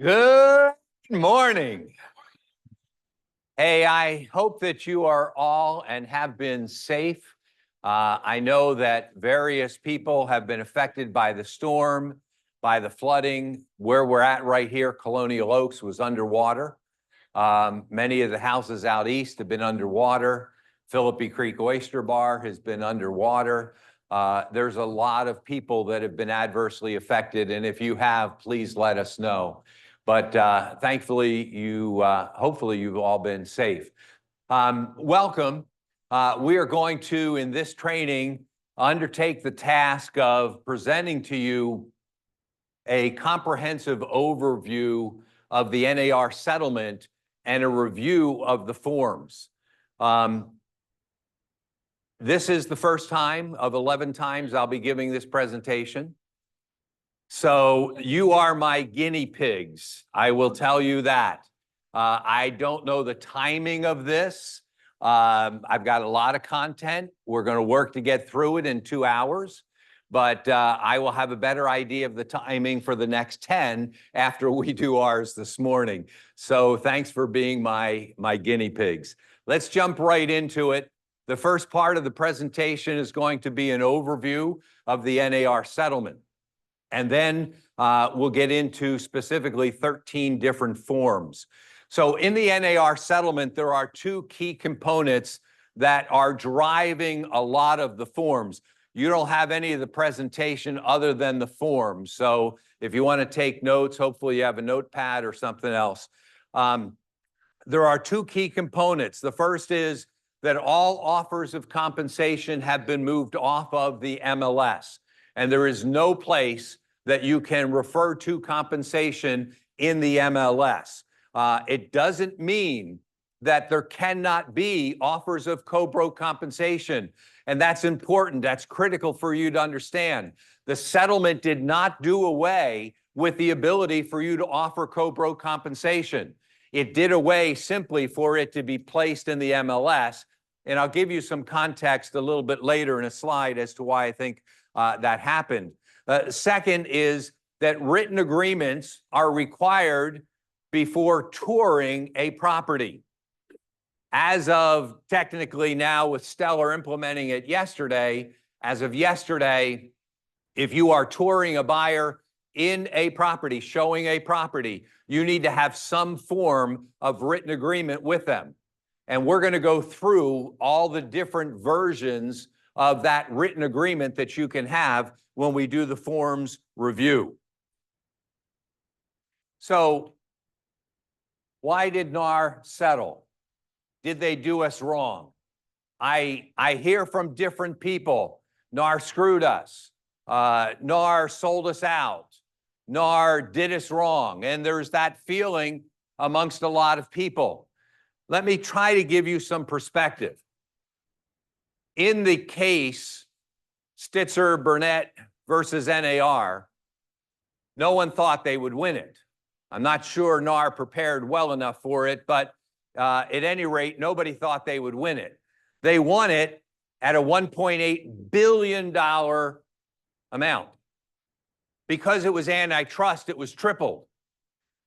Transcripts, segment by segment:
Good morning. Hey, I hope that you are all and have been safe. I know that various people have been affected by the storm, by the flooding. Where we're at right here, Colonial Oaks was underwater. Many of the houses out east have been underwater. Philippi Creek Oyster Bar has been underwater. There's a lot of people that have been adversely affected, and if you have, please let us know. But thankfully, hopefully you've all been safe. Welcome. We are going to, in this training, undertake the task of presenting to you a comprehensive overview of the NAR settlement and a review of the forms. This is the first time of 11 times I'll be giving this presentation. So you are my guinea pigs. I will tell you that. I don't know the timing of this. I've got a lot of content. We're going to work to get through it in 2 hours, but I will have a better idea of the timing for the next 10 after we do ours this morning. So thanks for being my guinea pigs. Let's jump right into it. The first part of the presentation is going to be an overview of the NAR settlement. And then we'll get into specifically 13 different forms. So in the NAR settlement, there are two key components that are driving a lot of the forms. You don't have any of the presentation other than the forms. So if you want to take notes, hopefully you have a notepad or something else. There are two key components. The first is that all offers of compensation have been moved off of the MLS, and there is no place that you can refer to compensation in the MLS. It doesn't mean that there cannot be offers of co-broke compensation, and that's important. That's critical for you to understand. The settlement did not do away with the ability for you to offer co-broke compensation. It did away simply for it to be placed in the MLS, and I'll give you some context a little bit later in a slide as to why I think that happened. Second is that written agreements are required before touring a property. As of technically now with Stellar implementing it yesterday, as of yesterday, if you are touring a buyer in a property, showing a property, you need to have some form of written agreement with them. And we're going to go through all the different versions of that written agreement that you can have when we do the forms review. So why did NAR settle? Did they do us wrong? I hear from different people. NAR screwed us. NAR sold us out. NAR did us wrong. And there's that feeling amongst a lot of people. Let me try to give you some perspective. In the case Stitzer Burnett versus NAR, no one thought they would win it. I'm not sure NAR prepared well enough for it, but at any rate, nobody thought they would win it. They won it at a $1.8 billion amount. Because it was antitrust, it was tripled.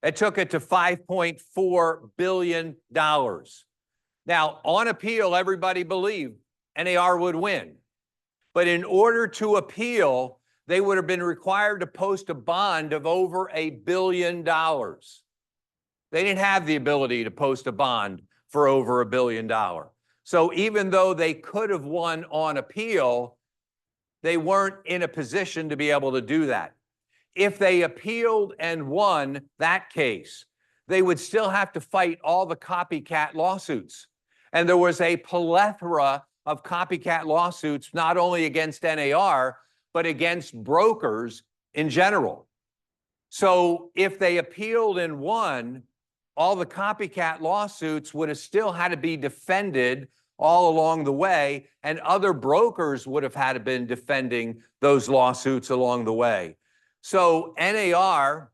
It took it to $5.4 billion. Now, on appeal, everybody believed NAR would win. But in order to appeal, they would have been required to post a bond of over $1 billion. They didn't have the ability to post a bond for over $1 billion. So even though they could have won on appeal, they weren't in a position to be able to do that. If they appealed and won that case, they would still have to fight all the copycat lawsuits. And there was a plethora of copycat lawsuits, not only against NAR, but against brokers in general. So if they appealed and won, all the copycat lawsuits would have still had to be defended all along the way, and other brokers would have had to been defending those lawsuits along the way. So NAR,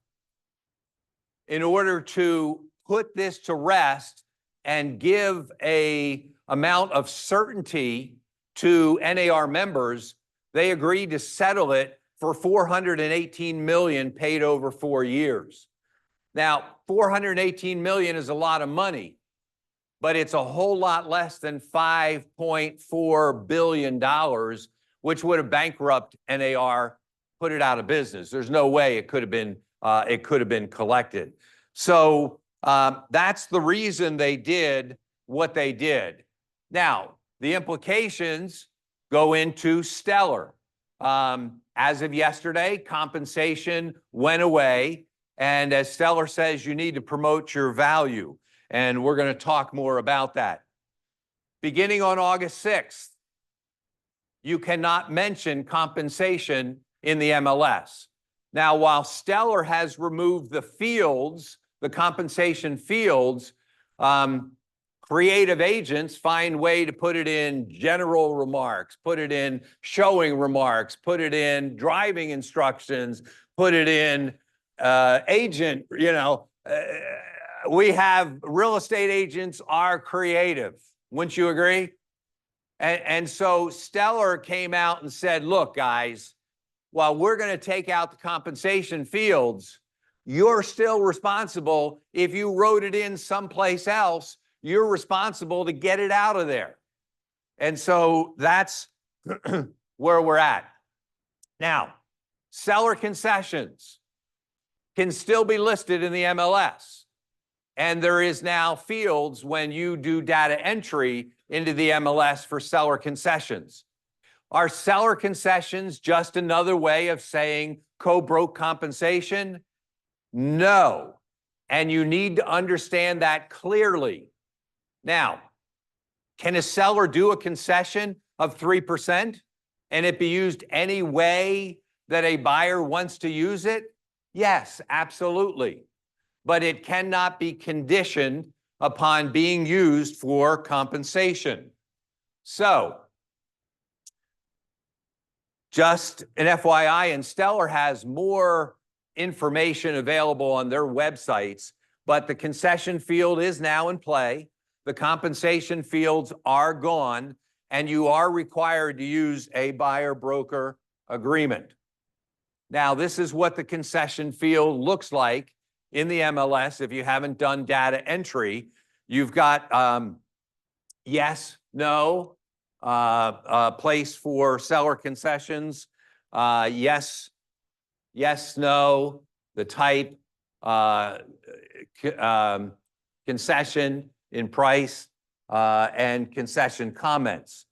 in order to put this to rest and give an amount of certainty to NAR members, they agreed to settle it for $418 million paid over 4 years. Now, 418 million is a lot of money, but it's a whole lot less than $5.4 billion, which would have bankrupted NAR, put it out of business. There's no way it could have been collected. So that's the reason they did what they did. Now, the implications go into Stellar. As of yesterday, compensation went away. And as Stellar says, you need to promote your value. And we're going to talk more about that. Beginning on August 6th, you cannot mention compensation in the MLS. Now, while Stellar has removed the fields, the compensation fields, creative agents find way to put it in general remarks, put it in showing remarks, put it in driving instructions, put it in agent, we have real estate agents are creative. Wouldn't you agree? And so Stellar came out and said, look, guys, while we're going to take out the compensation fields, you're still responsible. If you wrote it in someplace else, you're responsible to get it out of there. And so that's where we're at. Now, seller concessions can still be listed in the MLS. And there is now fields when you do data entry into the MLS for seller concessions. Are seller concessions just another way of saying co-broke compensation? No. And you need to understand that clearly. Now, can a seller do a concession of 3% and it be used any way that a buyer wants to use it? Yes, absolutely. But it cannot be conditioned upon being used for compensation. So, just an FYI, and Stellar has more information available on their websites, but the concession field is now in play. The compensation fields are gone, and you are required to use a buyer-broker agreement. Now, this is what the concession field looks like in the MLS. If you haven't done data entry, you've got yes, no, place for seller concessions, yes, no, the type, concession in price, and concession comments.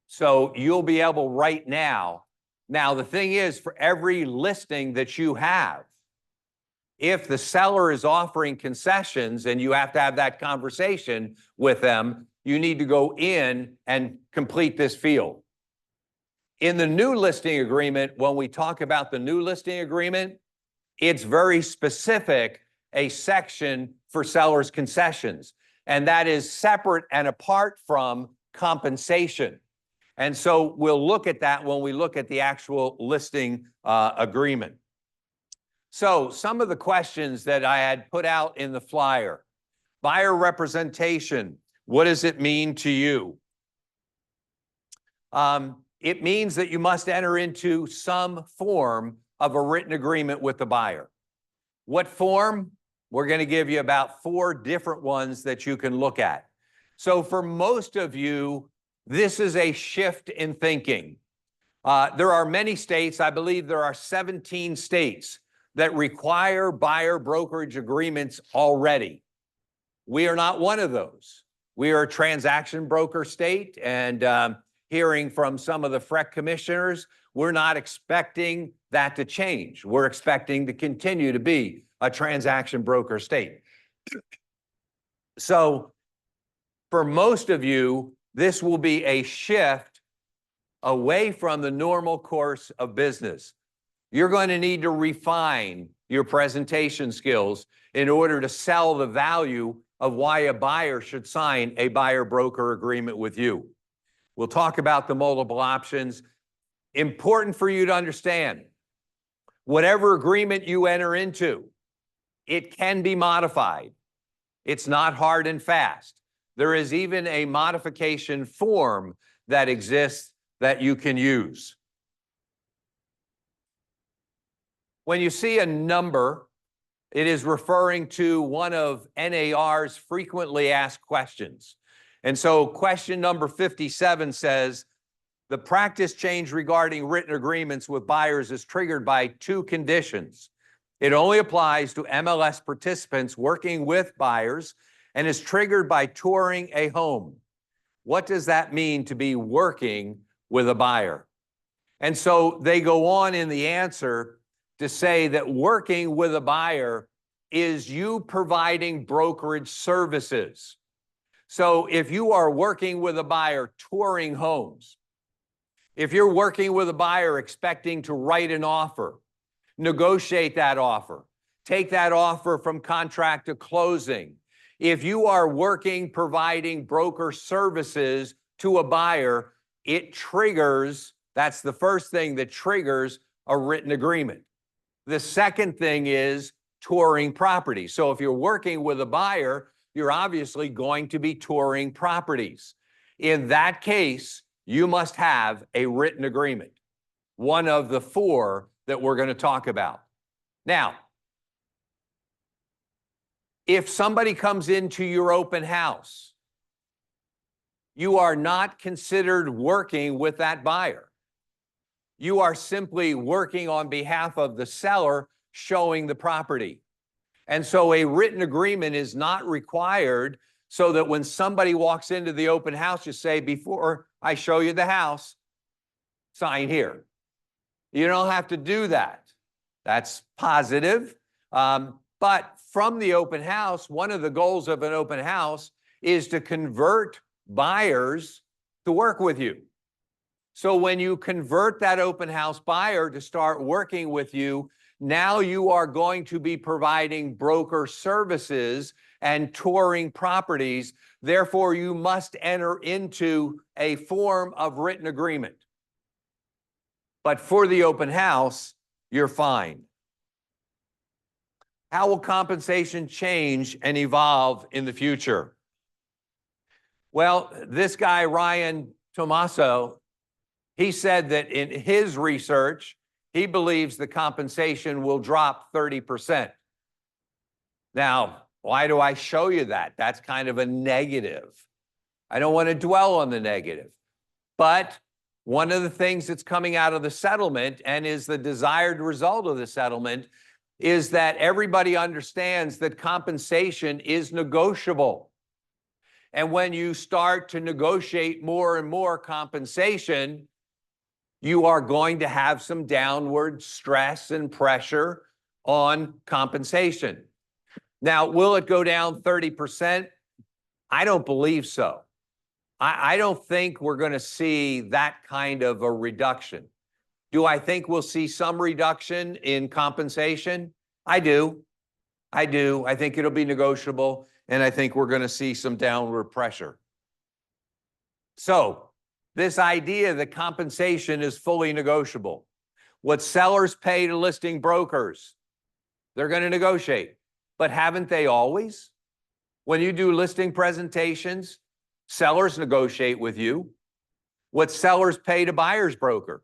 So you'll be able right now. Now, the thing is, for every listing that you have, if the seller is offering concessions and you have to have that conversation with them, you need to go in and complete this field. In the new listing agreement, when we talk about the new listing agreement, it's very specific, a section for sellers' concessions, and that is separate and apart from compensation. And so we'll look at that when we look at the actual listing agreement. So some of the questions that I had put out in the flyer: buyer representation, what does it mean to you? It means that you must enter into some form of a written agreement with the buyer. What form? We're going to give you about 4 different ones that you can look at. So for most of you, this is a shift in thinking. There are many states, I believe there are 17 states that require buyer brokerage agreements already. We are not one of those. We are a transaction broker state, and hearing from some of the FREC commissioners, we're not expecting that to change. We're expecting to continue to be a transaction broker state. So for most of you, this will be a shift away from the normal course of business. You're going to need to refine your presentation skills in order to sell the value of why a buyer should sign a buyer-broker agreement with you. We'll talk about the multiple options. Important for you to understand, whatever agreement you enter into, it can be modified. It's not hard and fast. There is even a modification form that exists that you can use. When you see a number, It is referring to one of NAR's frequently asked questions. And so question number 57 says, the practice change regarding written agreements with buyers is triggered by two conditions. It only applies to MLS participants working with buyers and is triggered by touring a home. What does that mean to be working with a buyer? And so they go on in the answer to say that working with a buyer is you providing brokerage services. So if you are working with a buyer touring homes, if you're working with a buyer expecting to write an offer, negotiate that offer, take that offer from contract to closing, if you are working providing broker services to a buyer, it triggers, that's the first thing that triggers a written agreement. The second thing is touring properties. So if you're working with a buyer, you're obviously going to be touring properties. In that case, you must have a written agreement, one of the four that we're going to talk about. Now, if somebody comes into your open house, you are not considered working with that buyer. You are simply working on behalf of the seller, showing the property. And so a written agreement is not required so that when somebody walks into the open house, you say, before I show you the house, sign here. You don't have to do that. That's positive. But from the open house, one of the goals of an open house is to convert buyers to work with you. So when you convert that open house buyer to start working with you, now you are going to be providing broker services and touring properties. Therefore, you must enter into a form of written agreement. But for the open house, you're fine. How will compensation change and evolve in the future? Well, this guy, Ryan Tomaso, he said that in his research, he believes the compensation will drop 30%. Now, why do I show you that? That's kind of a negative. I don't want to dwell on the negative. But one of the things that's coming out of the settlement and is the desired result of the settlement is that everybody understands that compensation is negotiable. And when you start to negotiate more and more compensation, you are going to have some downward stress and pressure on compensation. Now, will it go down 30%? I don't believe so. I don't think we're going to see that kind of a reduction. Do I think we'll see some reduction in compensation? I do. I think it'll be negotiable, and I think we're going to see some downward pressure. So, this idea that compensation is fully negotiable. What sellers pay to listing brokers, they're going to negotiate. But haven't they always? When you do listing presentations, sellers negotiate with you. What sellers pay to buyer's broker.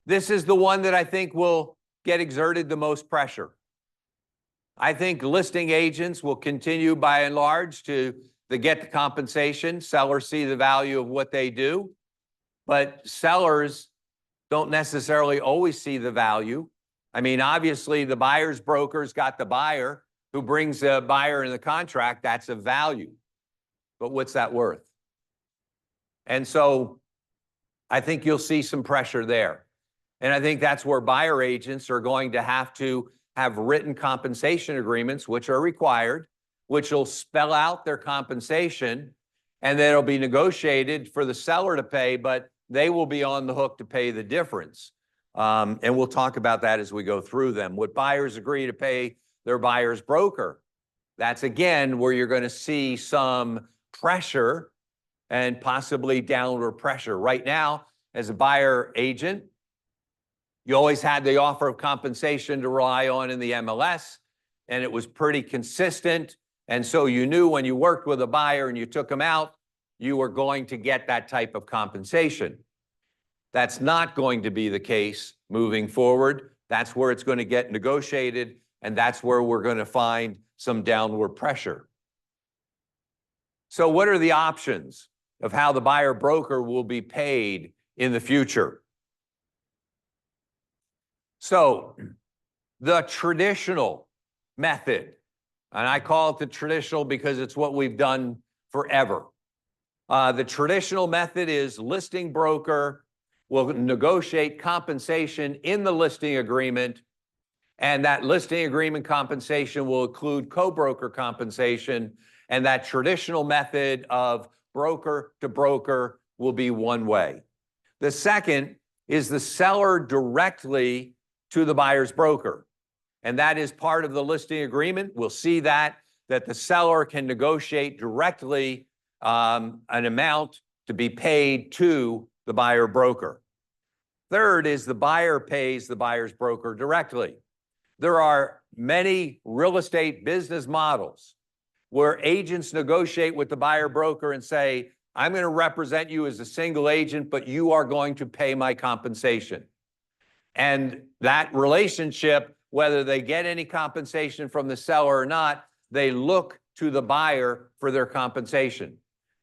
This is the one that I think will get exerted the most pressure. I think listing agents will continue by and large to get the compensation. Sellers see the value of what they do, but sellers don't necessarily always see the value. I mean, obviously the buyer's broker's got the buyer who brings the buyer in the contract. That's a value, but what's that worth? And so I think you'll see some pressure there. And I think that's where buyer agents are going to have written compensation agreements, which are required, which will spell out their compensation, and then it'll be negotiated for the seller to pay, but they will be on the hook to pay the difference. And we'll talk about that as we go through them. What buyers agree to pay their buyer's broker, that's again where you're going to see some pressure and possibly downward pressure. Right now, as a buyer agent, you always had the offer of compensation to rely on in the MLS, and it was pretty consistent. And so you knew when you worked with a buyer and you took them out, you were going to get that type of compensation. That's not going to be the case moving forward. That's where it's going to get negotiated. And that's where we're going to find some downward pressure. So what are the options of how the buyer broker will be paid in the future? So the traditional method, and I call it the traditional because it's what we've done forever. The traditional method is listing broker will negotiate compensation in the listing agreement, and that listing agreement compensation will include co-broker compensation, and that traditional method of broker to broker will be one way. The second is the seller directly to the buyer's broker, and that is part of the listing agreement. We'll see that the seller can negotiate directly an amount to be paid to the buyer broker. Third is the buyer pays the buyer's broker directly. There are many real estate business models where agents negotiate with the buyer broker and say, I'm going to represent you as a single agent, but you are going to pay my compensation. And that relationship, whether they get any compensation from the seller or not, they look to the buyer for their compensation.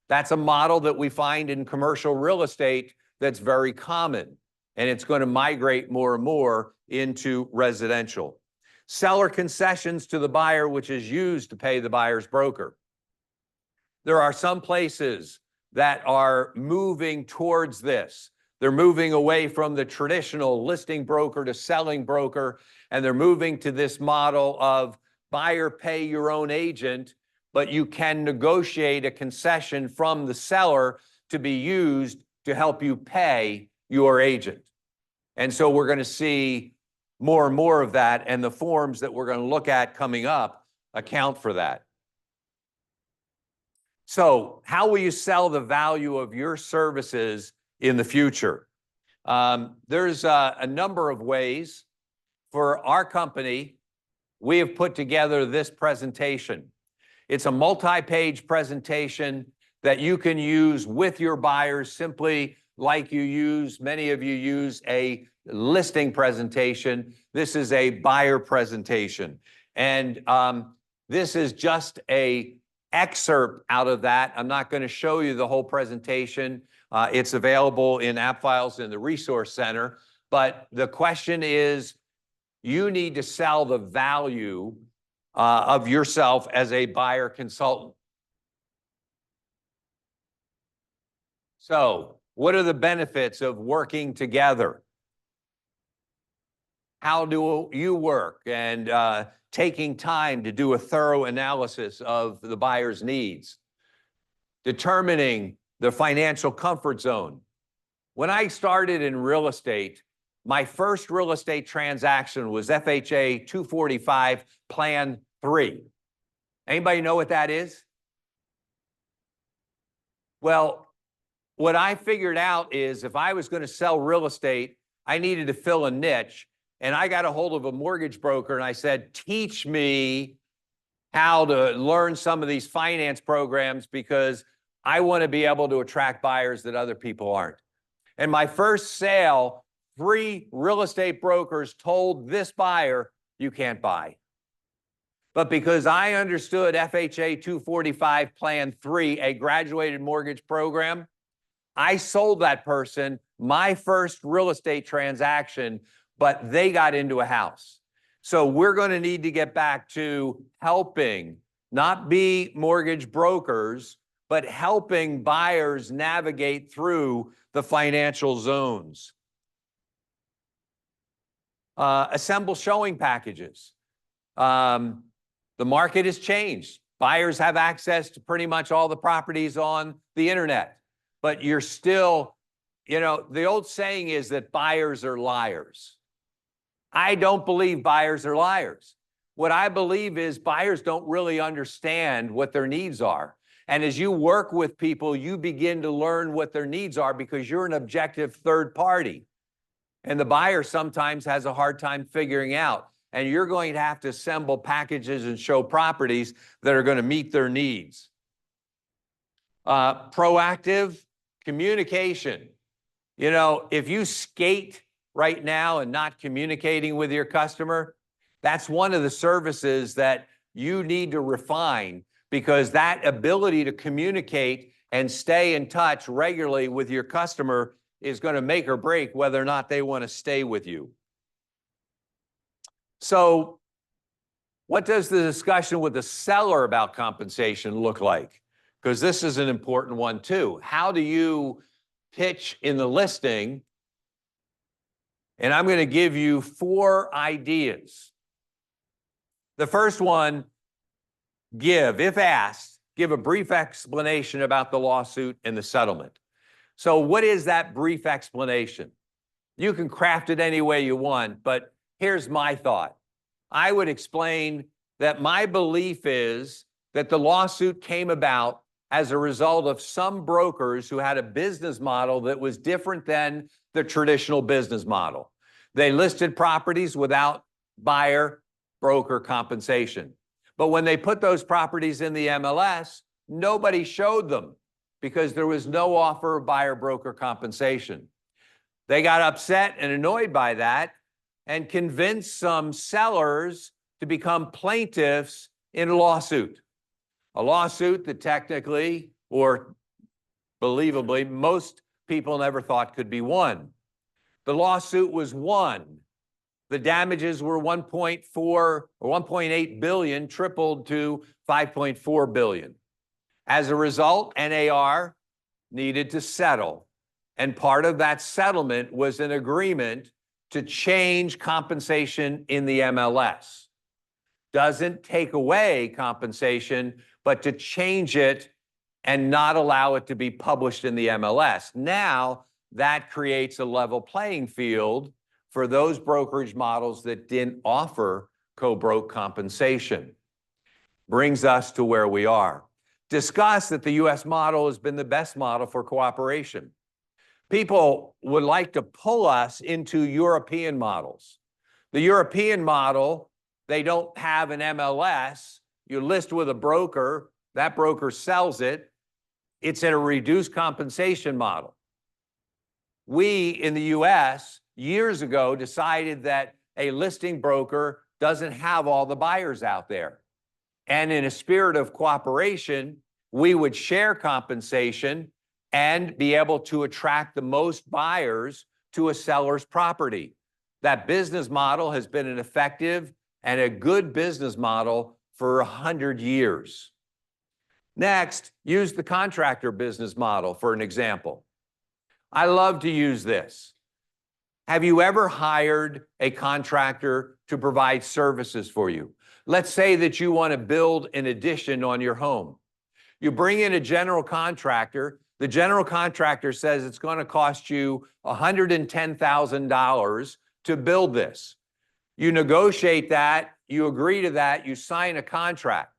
That's a model that we find in commercial real estate that's very common, and it's going to migrate more and more into residential. Seller concessions to the buyer, which is used to pay the buyer's broker. There are some places that are moving towards this. They're moving away from the traditional listing broker to selling broker, and they're moving to this model of buyer pay your own agent, but you can negotiate a concession from the seller to be used to help you pay your agent. And so we're going to see more and more of that, and the forms that we're going to look at coming up account for that. So how will you sell the value of your services in the future? There's a number of ways. For our company, we have put together this presentation. It's a multi-page presentation that you can use with your buyers, simply like many of you use a listing presentation. This is a buyer presentation. And this is just an excerpt out of that. I'm not going to show you the whole presentation. It's available in app files in the Resource Center. But the question is, you need to sell the value of yourself as a buyer consultant. So, what are the benefits of working together? How do you work? And taking time to do a thorough analysis of the buyer's needs. Determining the financial comfort zone. When I started in real estate, my first real estate transaction was FHA 245 Plan 3. Anybody know what that is? Well, what I figured out is if I was going to sell real estate, I needed to fill a niche. And I got a hold of a mortgage broker and I said, teach me how to learn some of these finance programs because I want to be able to attract buyers that other people aren't. And my first sale, 3 real estate brokers told this buyer, you can't buy. But because I understood FHA 245 Plan 3, a graduated mortgage program, I sold that person my first real estate transaction, but they got into a house. So we're going to need to get back to helping, not be mortgage brokers, but helping buyers navigate through the financial zones. Assemble showing packages. The market has changed. Buyers have access to pretty much all the properties on the internet, but you're still, the old saying is that buyers are liars. I don't believe buyers are liars. What I believe is buyers don't really understand what their needs are. And as you work with people, you begin to learn what their needs are because you're an objective third party. And the buyer sometimes has a hard time figuring out. And you're going to have to assemble packages and show properties that are going to meet their needs. Proactive communication. If you skate right now and not communicating with your customer, That's one of the services that you need to refine, because that ability to communicate and stay in touch regularly with your customer is going to make or break whether or not they want to stay with you. So what does the discussion with the seller about compensation look like? Because this is an important one too. How do you pitch in the listing? And I'm going to give you 4 ideas. The first one, if asked, give a brief explanation about the lawsuit and the settlement. So what is that brief explanation? You can craft it any way you want, but here's my thought. I would explain that my belief is that the lawsuit came about as a result of some brokers who had a business model that was different than the traditional business model. They listed properties without buyer broker compensation. But when they put those properties in the MLS, nobody showed them because there was no offer of buyer broker compensation. They got upset and annoyed by that and convinced some sellers to become plaintiffs in a lawsuit that technically or believably most people never thought could be won. The lawsuit was won. The damages were 1.4 or 1.8 billion, tripled to 5.4 billion. As a result, NAR needed to settle. And part of that settlement was an agreement to change compensation in the MLS. Doesn't take away compensation, but to change it and not allow it to be published in the MLS. Now, that creates a level playing field for those brokerage models that didn't offer co-broke compensation. Brings us to where we are. Discuss that the US model has been the best model for cooperation. People would like to pull us into European models. The European model, they don't have an MLS. You list with a broker, that broker sells it. It's in a reduced compensation model. We in the US years ago decided that a listing broker doesn't have all the buyers out there. And in a spirit of cooperation, we would share compensation and be able to attract the most buyers to a seller's property. That business model has been an effective and a good business model for 100 years. Next, use the contractor business model for an example. I love to use this. Have you ever hired a contractor to provide services for you? Let's say that you want to build an addition on your home. You bring in a general contractor. The general contractor says it's going to cost you $110,000 to build this. You negotiate that, you agree to that, you sign a contract.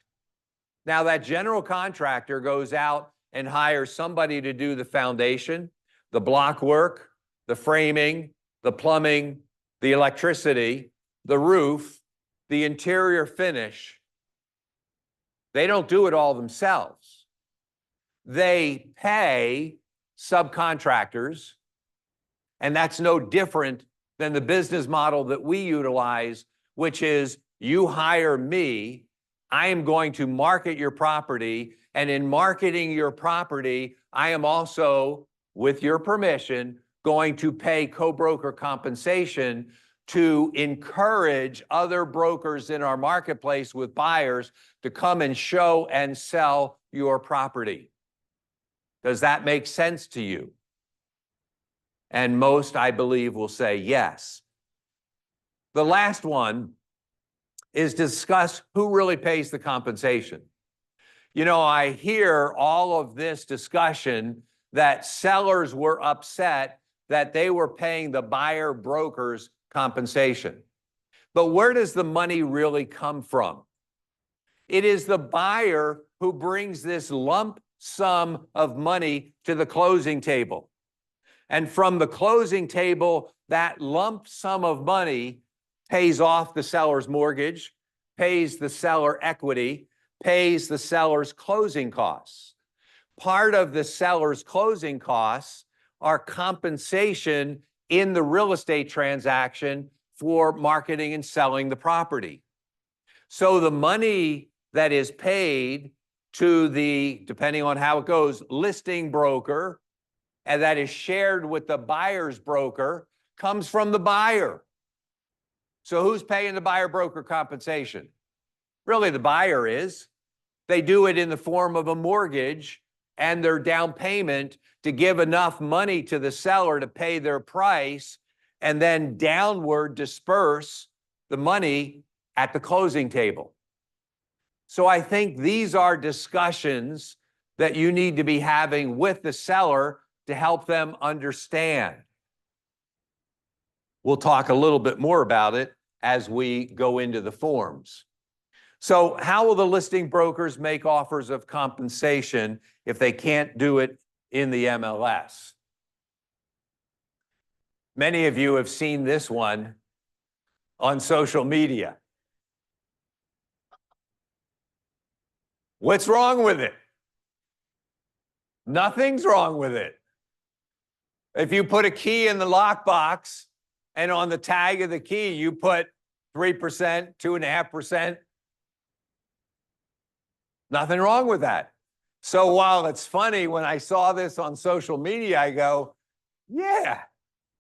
Now that general contractor goes out and hires somebody to do the foundation, the block work, the framing, the plumbing, the electricity, the roof, the interior finish. They don't do it all themselves. They pay subcontractors, and that's no different than the business model that we utilize, which is you hire me, I am going to market your property, and in marketing your property, I am also, with your permission, going to pay co-broker compensation to encourage other brokers in our marketplace with buyers to come and show and sell your property. Does that make sense to you? And most, I believe, will say yes. The last one is discuss who really pays the compensation. You know, I hear all of this discussion that sellers were upset that they were paying the buyer brokers compensation. But where does the money really come from? It is the buyer who brings this lump sum of money to the closing table. And from the closing table, that lump sum of money pays off the seller's mortgage, pays the seller equity, pays the seller's closing costs. Part of the seller's closing costs are compensation in the real estate transaction for marketing and selling the property. So the money that is paid to the, depending on how it goes, listing broker, and that is shared with the buyer's broker, comes from the buyer. So who's paying the buyer broker compensation? Really, the buyer is. They do it in the form of a mortgage and their down payment to give enough money to the seller to pay their price, and then downward disperse the money at the closing table. So I think these are discussions that you need to be having with the seller to help them understand. We'll talk a little bit more about it as we go into the forms. So how will the listing brokers make offers of compensation if they can't do it in the MLS? Many of you have seen this one on social media. What's wrong with it? Nothing's wrong with it. If you put a key in the lockbox and on the tag of the key, you put 3%, 2.5%, nothing wrong with that. So while it's funny, when I saw this on social media, I go, yeah,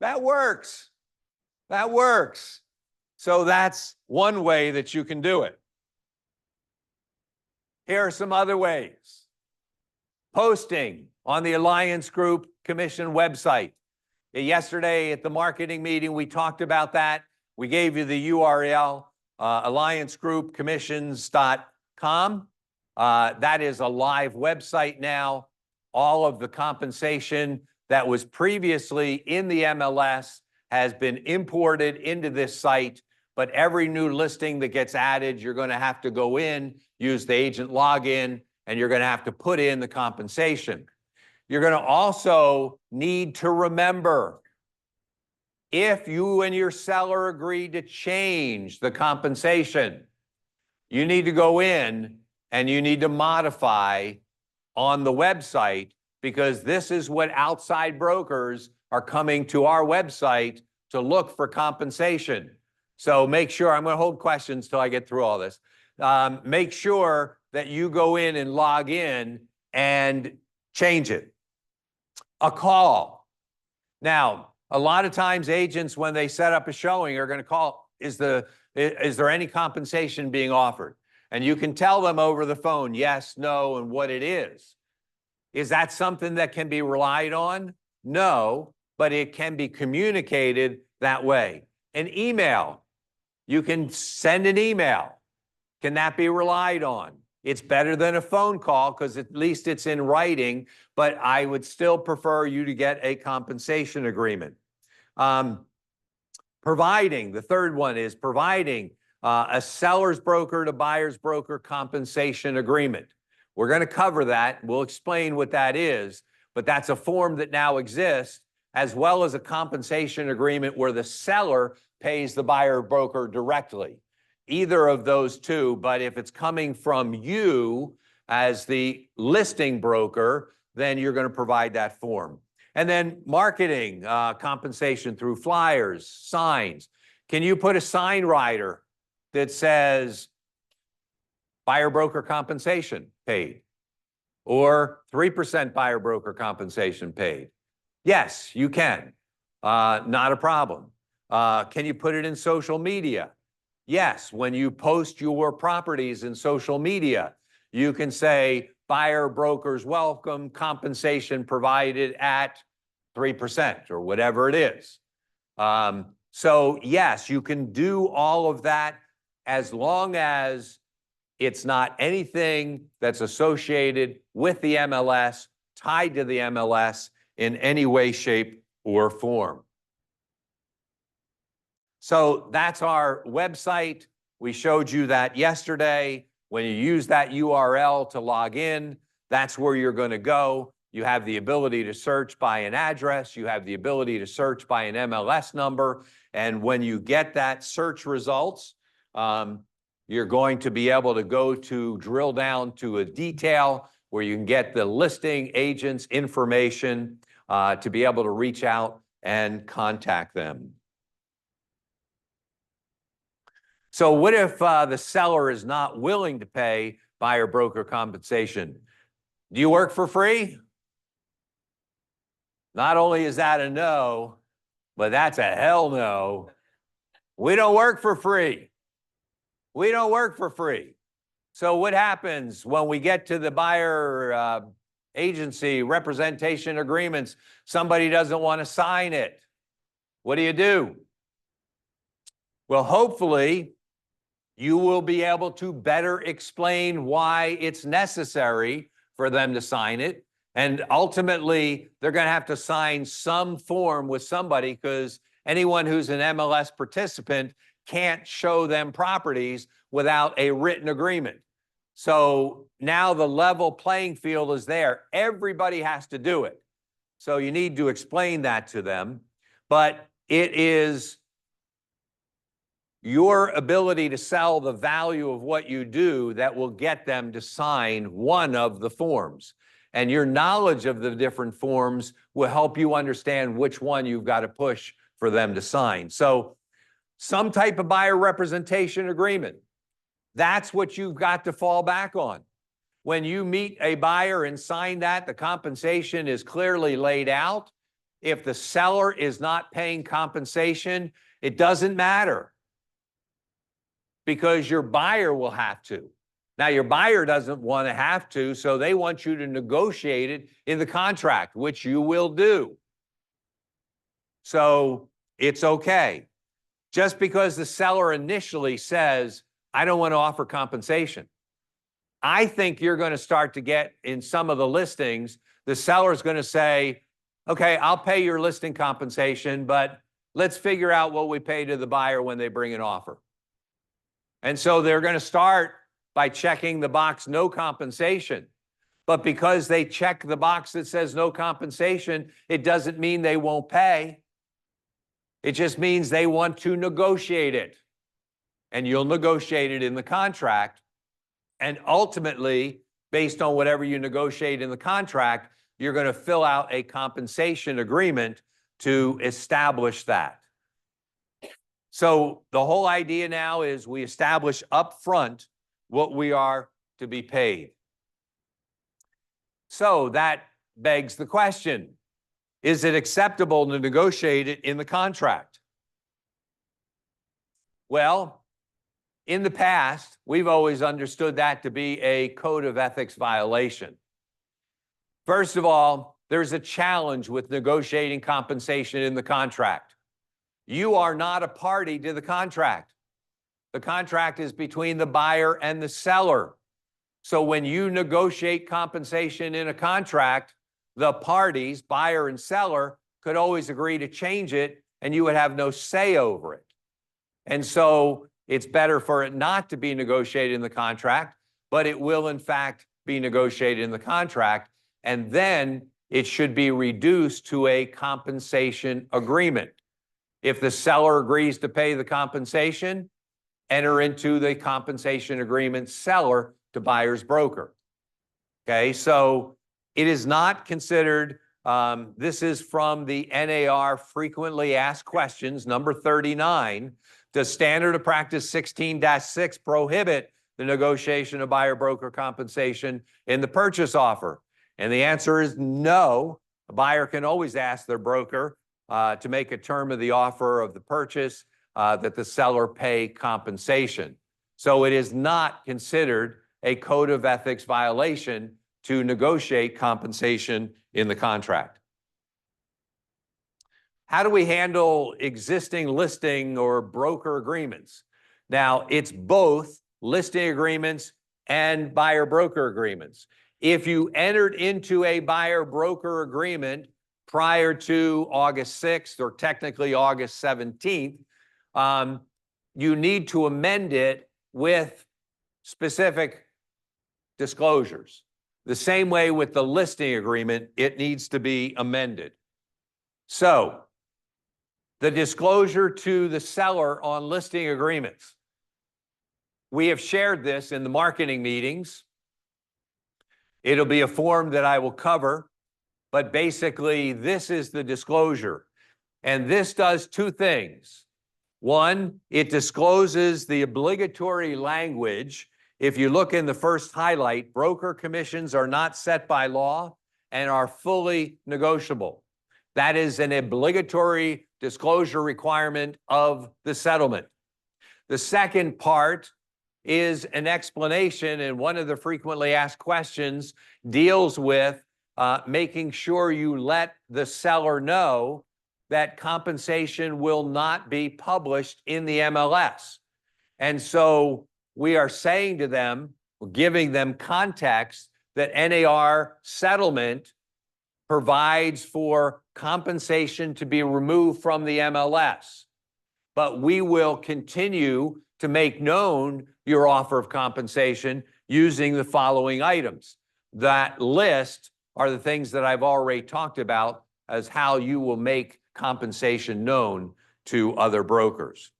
that works. That works. So that's one way that you can do it. Here are some other ways. Posting on the Alliance Group Commission website. Yesterday at the marketing meeting, we talked about that. We gave you the URL, alliancegroupcommissions.com. That is a live website now. All of the compensation that was previously in the MLS has been imported into this site, but every new listing that gets added, you're going to have to go in, use the agent login, and you're going to have to put in the compensation. You're going to also need to remember, if you and your seller agree to change the compensation, you need to go in and you need to modify on the website, because this is what outside brokers are coming to our website to look for compensation. So make sure, I'm going to hold questions till I get through all this. Make sure that you go in and log in and change it. A call. Now, a lot of times agents, when they set up a showing, are going to call, is there any compensation being offered? And you can tell them over the phone, yes, no, and what it is. Is that something that can be relied on? No, but it can be communicated that way. An email. You can send an email. Can that be relied on? It's better than a phone call because at least it's in writing, but I would still prefer you to get a compensation agreement. Providing, the third one is providing a seller's broker to buyer's broker compensation agreement. We're going to cover that. We'll explain what that is, but that's a form that now exists, as well as a compensation agreement where the seller pays the buyer broker directly. Either of those two, but if it's coming from you as the listing broker, then you're going to provide that form. And then marketing, compensation through flyers, signs. Can you put a sign rider that says buyer broker compensation paid or 3% buyer broker compensation paid? Yes, you can. Not a problem. Can you put it in social media? Yes, when you post your properties in social media, you can say buyer brokers welcome, compensation provided at 3% or whatever it is. So yes, you can do all of that as long as it's not anything that's associated with the MLS, tied to the MLS in any way, shape, or form. So that's our website. We showed you that yesterday. When you use that URL to log in, that's where you're going to go. You have the ability to search by an address. You have the ability to search by an MLS number. And when you get that search results, you're going to be able to go to drill down to a detail where you can get the listing agent's information to be able to reach out and contact them. So what if the seller is not willing to pay buyer broker compensation? Do you work for free? Not only is that a no, but that's a hell no. We don't work for free. We don't work for free. So what happens when we get to the buyer agency representation agreements? Somebody doesn't want to sign it. What do? Well, hopefully you will be able to better explain why it's necessary for them to sign it. And ultimately, they're going to have to sign some form with somebody, because anyone who's an MLS participant can't show them properties without a written agreement. So now the level playing field is there. Everybody has to do it. So you need to explain that to them. But it is your ability to sell the value of what you do that will get them to sign one of the forms. And your knowledge of the different forms will help you understand which one you've got to push for them to sign. So some type of buyer representation agreement, that's what you've got to fall back on. When you meet a buyer and sign that, the compensation is clearly laid out. If the seller is not paying compensation, it doesn't matter, because your buyer will have to. Now, your buyer doesn't want to have to, so they want you to negotiate it in the contract, which you will do. So it's okay. Just because the seller initially says, I don't want to offer compensation, I think you're going to start to get in some of the listings, the seller's going to say, okay, I'll pay your listing compensation, but let's figure out what we pay to the buyer when they bring an offer. And so they're going to start by checking the box, no compensation. But because they check the box that says no compensation, it doesn't mean they won't pay. It just means they want to negotiate it. And you'll negotiate it in the contract. And ultimately, based on whatever you negotiate in the contract, you're going to fill out a compensation agreement to establish that. So the whole idea now is we establish up front what we are to be paid. So that begs the question, is it acceptable to negotiate it in the contract? Well, in the past, we've always understood that to be a code of ethics violation. First of all, there's a challenge with negotiating compensation in the contract. You are not a party to the contract. The contract is between the buyer and the seller. So when you negotiate compensation in a contract, the parties, buyer and seller, could always agree to change it, and you would have no say over it. And so it's better for it not to be negotiated in the contract, but it will in fact be negotiated in the contract, and then it should be reduced to a compensation agreement. If the seller agrees to pay the compensation, enter into the compensation agreement seller to buyer's broker. Okay, so it is not considered, this is from the NAR frequently asked questions, number 39. Does standard of practice 16-6 prohibit the negotiation of buyer broker compensation in the purchase offer? And the answer is no. A buyer can always ask their broker to make a term of the offer of the purchase that the seller pay compensation. So it is not considered a code of ethics violation to negotiate compensation in the contract. How do we handle existing listing or broker agreements? Now, it's both listing agreements and buyer broker agreements. If you entered into a buyer broker agreement prior to August 6th or technically August 17th, you need to amend it with specific disclosures. The same way with the listing agreement, it needs to be amended. So, the disclosure to the seller on listing agreements. We have shared this in the marketing meetings. It'll be a form that I will cover, but basically this is the disclosure. And this does two things. One, it discloses the obligatory language. If you look in the first highlight, broker commissions are not set by law and are fully negotiable. That is an obligatory disclosure requirement of the settlement. The second part is an explanation, and one of the frequently asked questions deals with making sure you let the seller know that compensation will not be published in the MLS. And so we are saying to them, giving them context that NAR settlement provides for compensation to be removed from the MLS. But we will continue to make known your offer of compensation using the following items. That list are the things that I've already talked about as how you will make compensation known to other brokers.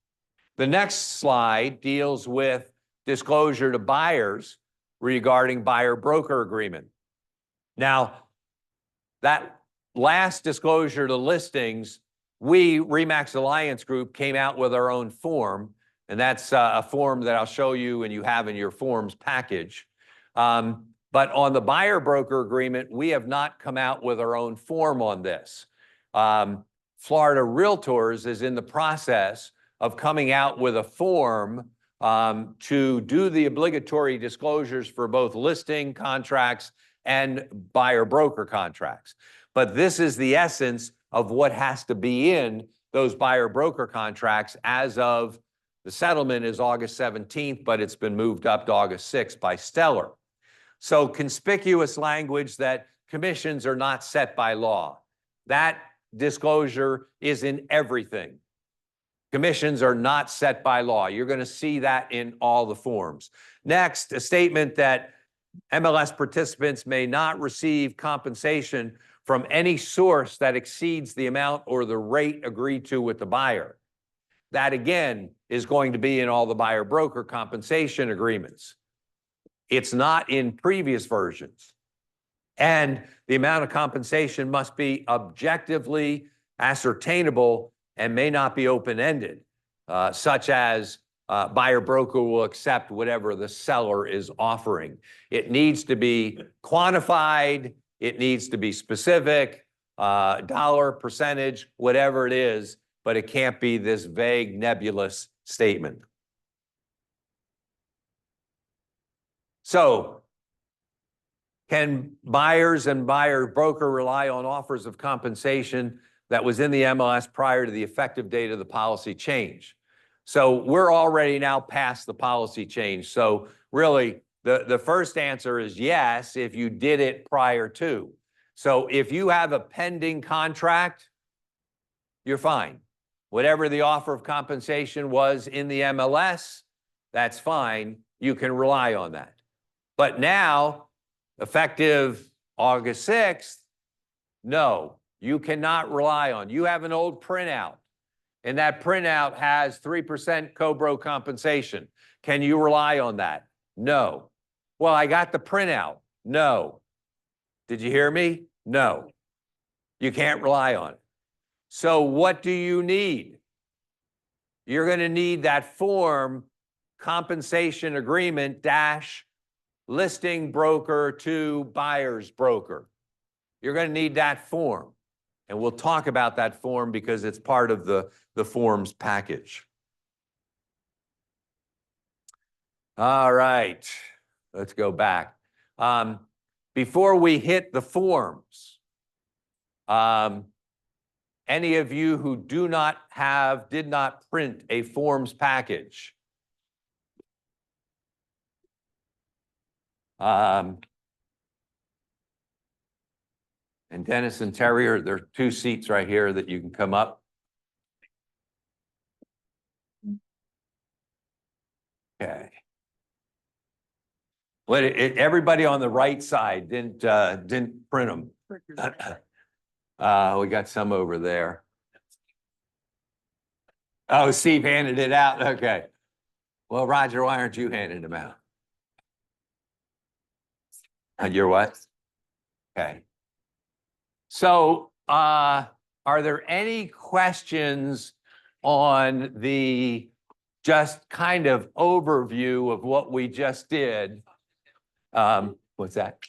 The next slide deals with disclosure to buyers regarding buyer-broker agreement. Now, that last disclosure to listings, we, RE/MAX Alliance Group, came out with our own form, and that's a form that I'll show you and you have in your forms package. But on the buyer-broker agreement, we have not come out with our own form on this. Florida Realtors is in the process of coming out with a form to do the obligatory disclosures for both listing contracts and buyer-broker contracts. But this is the essence of what has to be in those buyer-broker contracts as of the settlement is August 17th, but it's been moved up to August 6th by Stellar. So conspicuous language that commissions are not set by law. That disclosure is in everything. Commissions are not set by law. You're going to see that in all the forms. Next, a statement that MLS participants may not receive compensation from any source that exceeds the amount or the rate agreed to with the buyer. That, again, is going to be in all the buyer-broker compensation agreements. It's not in previous versions. And the amount of compensation must be objectively ascertainable and may not be open-ended, such as buyer-broker will accept whatever the seller is offering. It needs to be quantified. It needs to be specific, dollar, percentage, whatever it is, but it can't be this vague, nebulous statement. So, can buyers and buyer-broker rely on offers of compensation that was in the MLS prior to the effective date of the policy change? So we're already now past the policy change. So really, the first answer is yes, if you did it prior to. So if you have a pending contract, you're fine. Whatever the offer of compensation was in the MLS, that's fine. You can rely on that. But now, effective August 6th, no, you cannot rely on. You have an old printout, and that printout has 3% co-bro compensation. Can you rely on that? No. Well, I got the printout. No. Did you hear me? No. You can't rely on it. So what do you need? You're going to need that form, compensation agreement dash listing broker to buyer's broker. You're going to need that form. And we'll talk about that form because it's part of the forms package. All right, let's go back. Before we hit the forms, any of you who did not print a forms package, and Dennis and Terry, there are two seats right here that you can come up. Okay. Well, everybody on the right side didn't print them. We got some over there. Oh, Steve handed it out. Okay. Well, Roger, why aren't you handing them out? You're what? Okay. So, are there any questions on the just kind of overview of what we just did. What's that?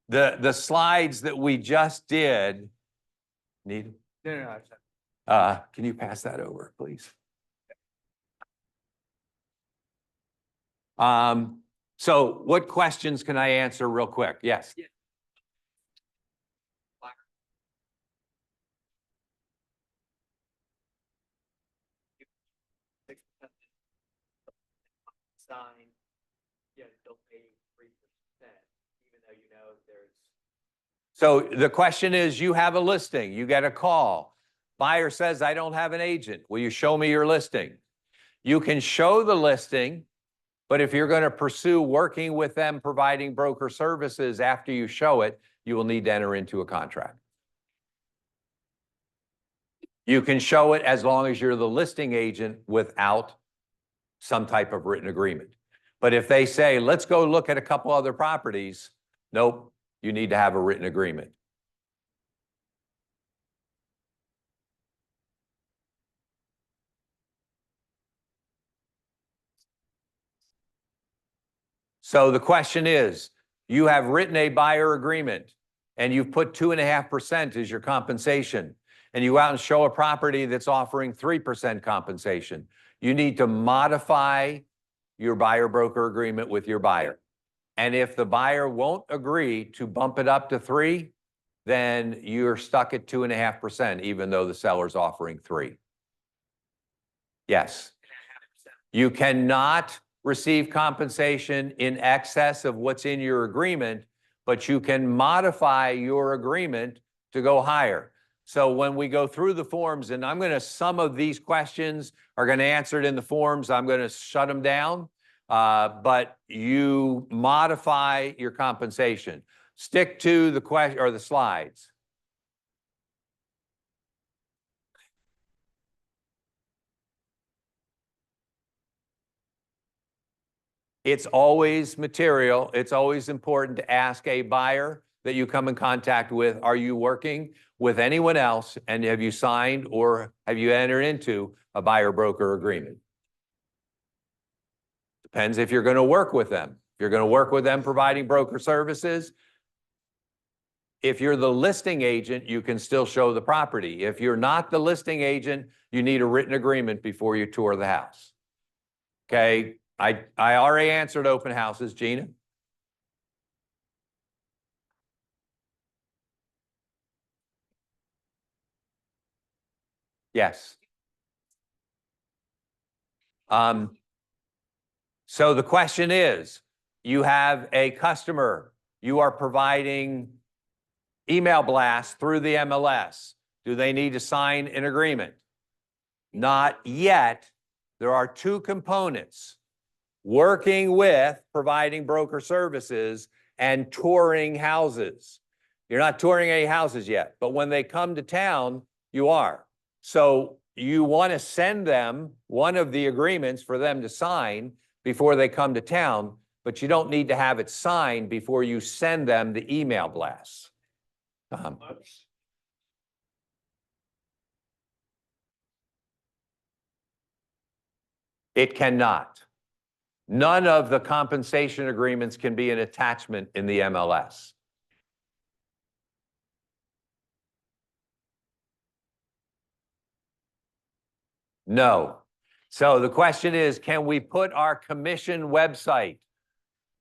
The slides that we just did. Need? No. Can you pass that over, please? So what questions can I answer real quick? Yes. Yeah. Sign, yeah, they'll pay 3%, even though you know there's. So the question is, you have a listing, you get a call. Buyer says, I don't have an agent. Will you show me your listing? You can show the listing, but if you're going to pursue working with them, providing broker services after you show it, you will need to enter into a contract. You can show it as long as you're the listing agent without some type of written agreement. But if they say, let's go look at a couple other properties, nope, you need to have a written agreement. So the question is, you have written a buyer agreement and you've put 2.5% as your compensation, and you go out and show a property that's offering 3% compensation. You need to modify your buyer broker agreement with your buyer. And if the buyer won't agree to bump it up to 3, then you're stuck at 2.5%, even though the seller's offering 3. Yes. You cannot receive compensation in excess of what's in your agreement, but you can modify your agreement to go higher. So when we go through the forms, and some of these questions are going to answer it in the forms, I'm going to shut them down, but you modify your compensation. Stick to the question or the slides. It's always material. It's always important to ask a buyer that you come in contact with, are you working with anyone else? And have you signed or have you entered into a buyer broker agreement? Depends if you're going to work with them. If you're going to work with them providing broker services, if you're the listing agent, you can still show the property. If you're not the listing agent, you need a written agreement before you tour the house. Okay, I already answered open houses. Gina? Yes. So the question is, you have a customer, you are providing email blasts through the MLS. Do they need to sign an agreement? Not yet. There are 2 components: working with, providing broker services, and touring houses. You're not touring any houses yet, but when they come to town, you are. So you want to send them one of the agreements for them to sign before they come to town, but you don't need to have it signed before you send them the email blasts. It cannot. None of the compensation agreements can be an attachment in the MLS. No. So the question is, can we put our commission website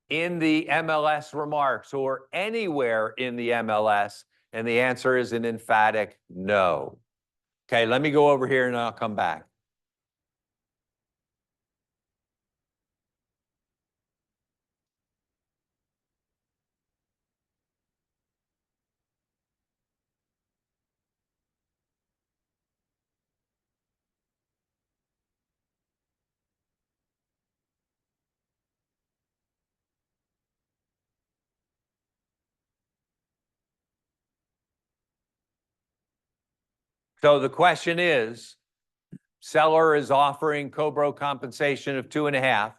in the MLS remarks or anywhere in the MLS? And the answer is an emphatic no. Okay, let me go over here and I'll come back. So the question is, seller is offering co-bro compensation of 2.5.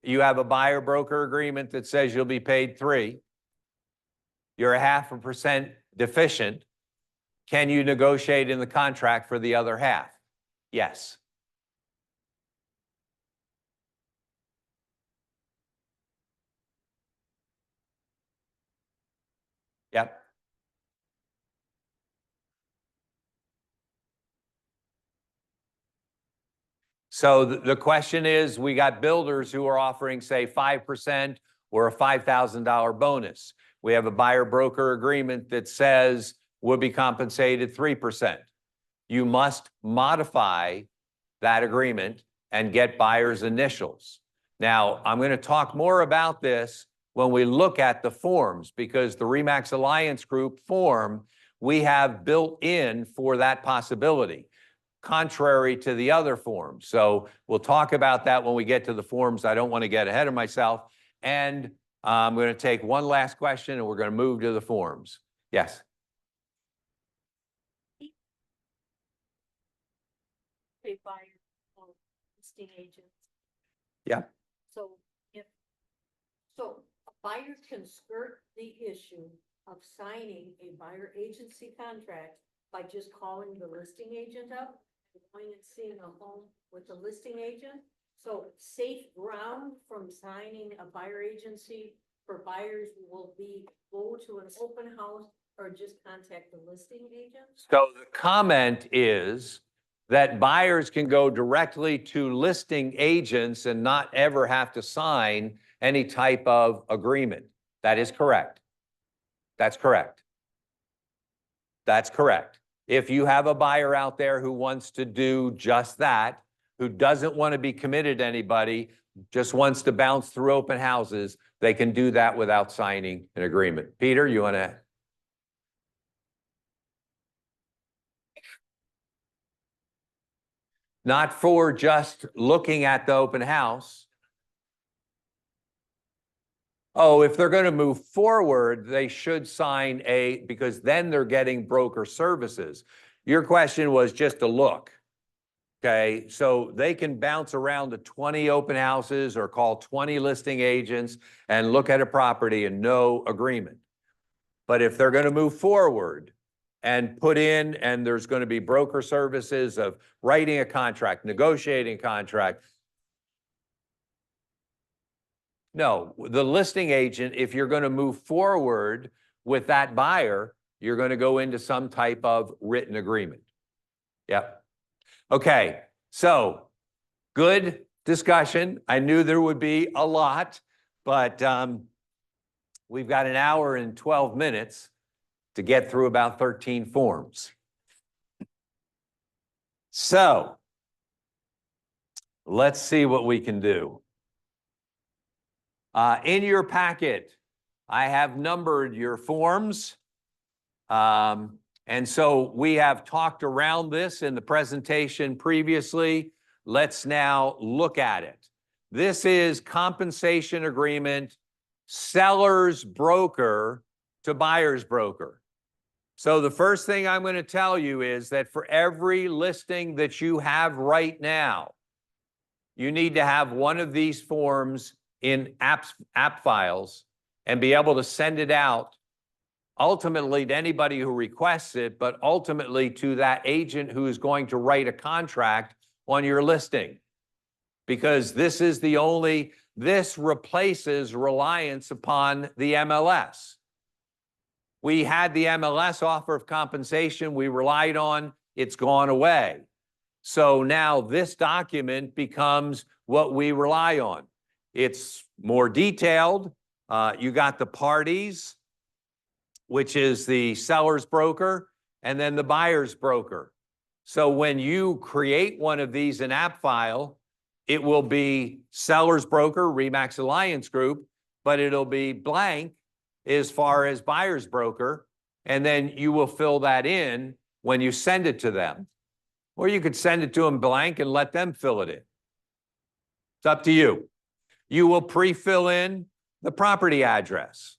You have a buyer broker agreement that says you'll be paid 3. You're 0.5% deficient. Can you negotiate in the contract for the other half? Yes. Yep. So the question is, we got builders who are offering, say, 5% or a $5,000 bonus. We have a buyer broker agreement that says we'll be compensated 3%. You must modify that agreement and get buyer's initials. Now, I'm going to talk more about this when we look at the forms, because the RE/MAX Alliance Group form we have built in for that possibility, contrary to the other forms. So we'll talk about that when we get to the forms. I don't want to get ahead of myself. And I'm going to take one last question and we're going to move to the forms. Yes. Pay buyer or listing agents. Yeah. So a buyer can skirt the issue of signing a buyer agency contract by just calling the listing agent up and going and seeing a home with the listing agent. So safe ground from signing a buyer agency for buyers will be go to an open house or just contact the listing agent. So the comment is that buyers can go directly to listing agents and not ever have to sign any type of agreement. That is correct. That's correct. That's correct. If you have a buyer out there who wants to do just that, who doesn't want to be committed to anybody, just wants to bounce through open houses, they can do that without signing an agreement. Peter, you want to? Not for just looking at the open house. Oh, if they're going to move forward, they should sign because then they're getting broker services. Your question was just a look. Okay, so they can bounce around to 20 open houses or call 20 listing agents and look at a property and no agreement. But if they're going to move forward and put in, and there's going to be broker services of writing a contract, negotiating a contract. No, the listing agent, if you're going to move forward with that buyer, you're going to go into some type of written agreement. Yep. Okay, so good discussion. I knew there would be a lot, but we've got an hour and 12 minutes to get through about 13 forms. So let's see what we can do. In your packet, I have numbered your forms. And so we have talked around this in the presentation previously. Let's now look at it. This is compensation agreement, seller's broker to buyer's broker. So the first thing I'm going to tell you is that for every listing that you have right now, you need to have one of these forms in app files and be able to send it out ultimately to anybody who requests it, but ultimately to that agent who is going to write a contract on your listing. Because this replaces reliance upon the MLS. We had the MLS offer of compensation we relied on, it's gone away. So now this document becomes what we rely on. It's more detailed. You got the parties, which is the seller's broker, and then the buyer's broker. So when you create one of these in app file, it will be seller's broker, RE/MAX Alliance Group, but it'll be blank as far as buyer's broker, and then you will fill that in when you send it to them. Or you could send it to them blank and let them fill it in. It's up to you. You will pre-fill in the property address.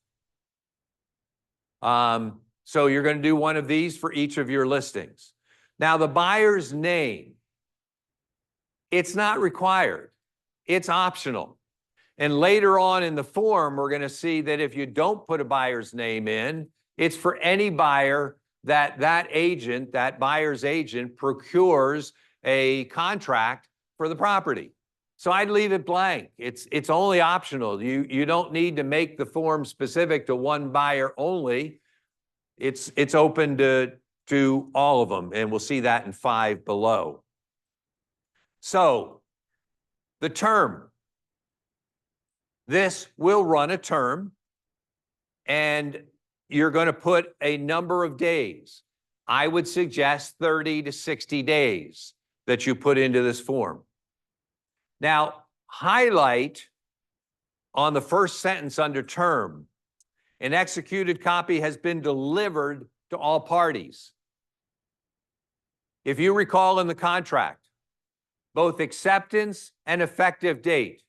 So you're going to do one of these for each of your listings. Now, the buyer's name, it's not required. It's optional. And later on in the form, we're going to see that if you don't put a buyer's name in, it's for any buyer that that agent, that buyer's agent, procures a contract for the property. So I'd leave it blank. It's only optional. You don't need to make the form specific to one buyer only. It's open to all of them, and we'll see that in 5 below. So the term. This will run a term, and you're going to put a number of days. I would suggest 30 to 60 days that you put into this form. Now, highlight on the first sentence under term, an executed copy has been delivered to all parties. If you recall in the contract, both acceptance and effective date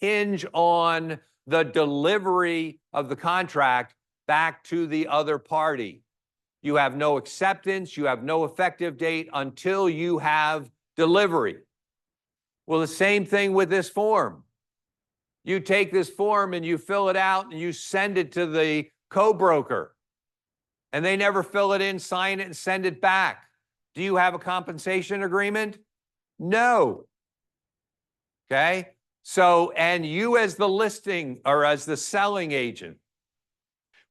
hinge on the delivery of the contract back to the other party. You have no acceptance, you have no effective date until you have delivery. Well, the same thing with this form. You take this form and you fill it out and you send it to the co-broker, and they never fill it in, sign it, and send it back. Do you have a compensation agreement? No. Okay? So, and you as the listing or as the selling agent,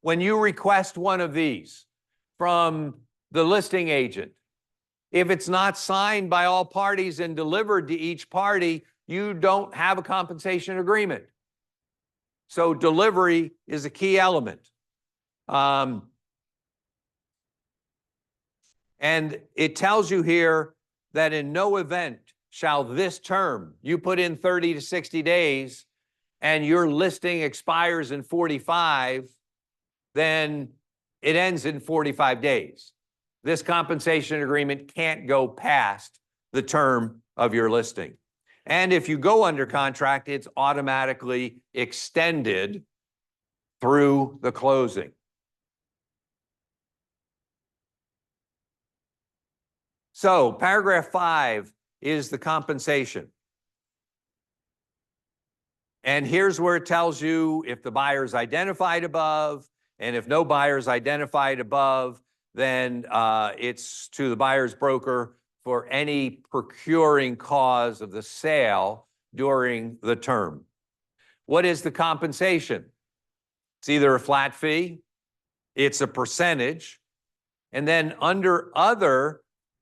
when you request one of these from the listing agent, if it's not signed by all parties and delivered to each party, you don't have a compensation agreement. So delivery is a key element. And it tells you here that in no event shall this term, you put in 30 to 60 days and your listing expires in 45, then it ends in 45 days. This compensation agreement can't go past the term of your listing. And if you go under contract, it's automatically extended through the closing. So paragraph 5 is the compensation. And here's where it tells you if the buyer is identified above, and if no buyer is identified above, then it's to the buyer's broker for any procuring cause of the sale during the term. What is the compensation? It's either a flat fee, it's a percentage, and then under other,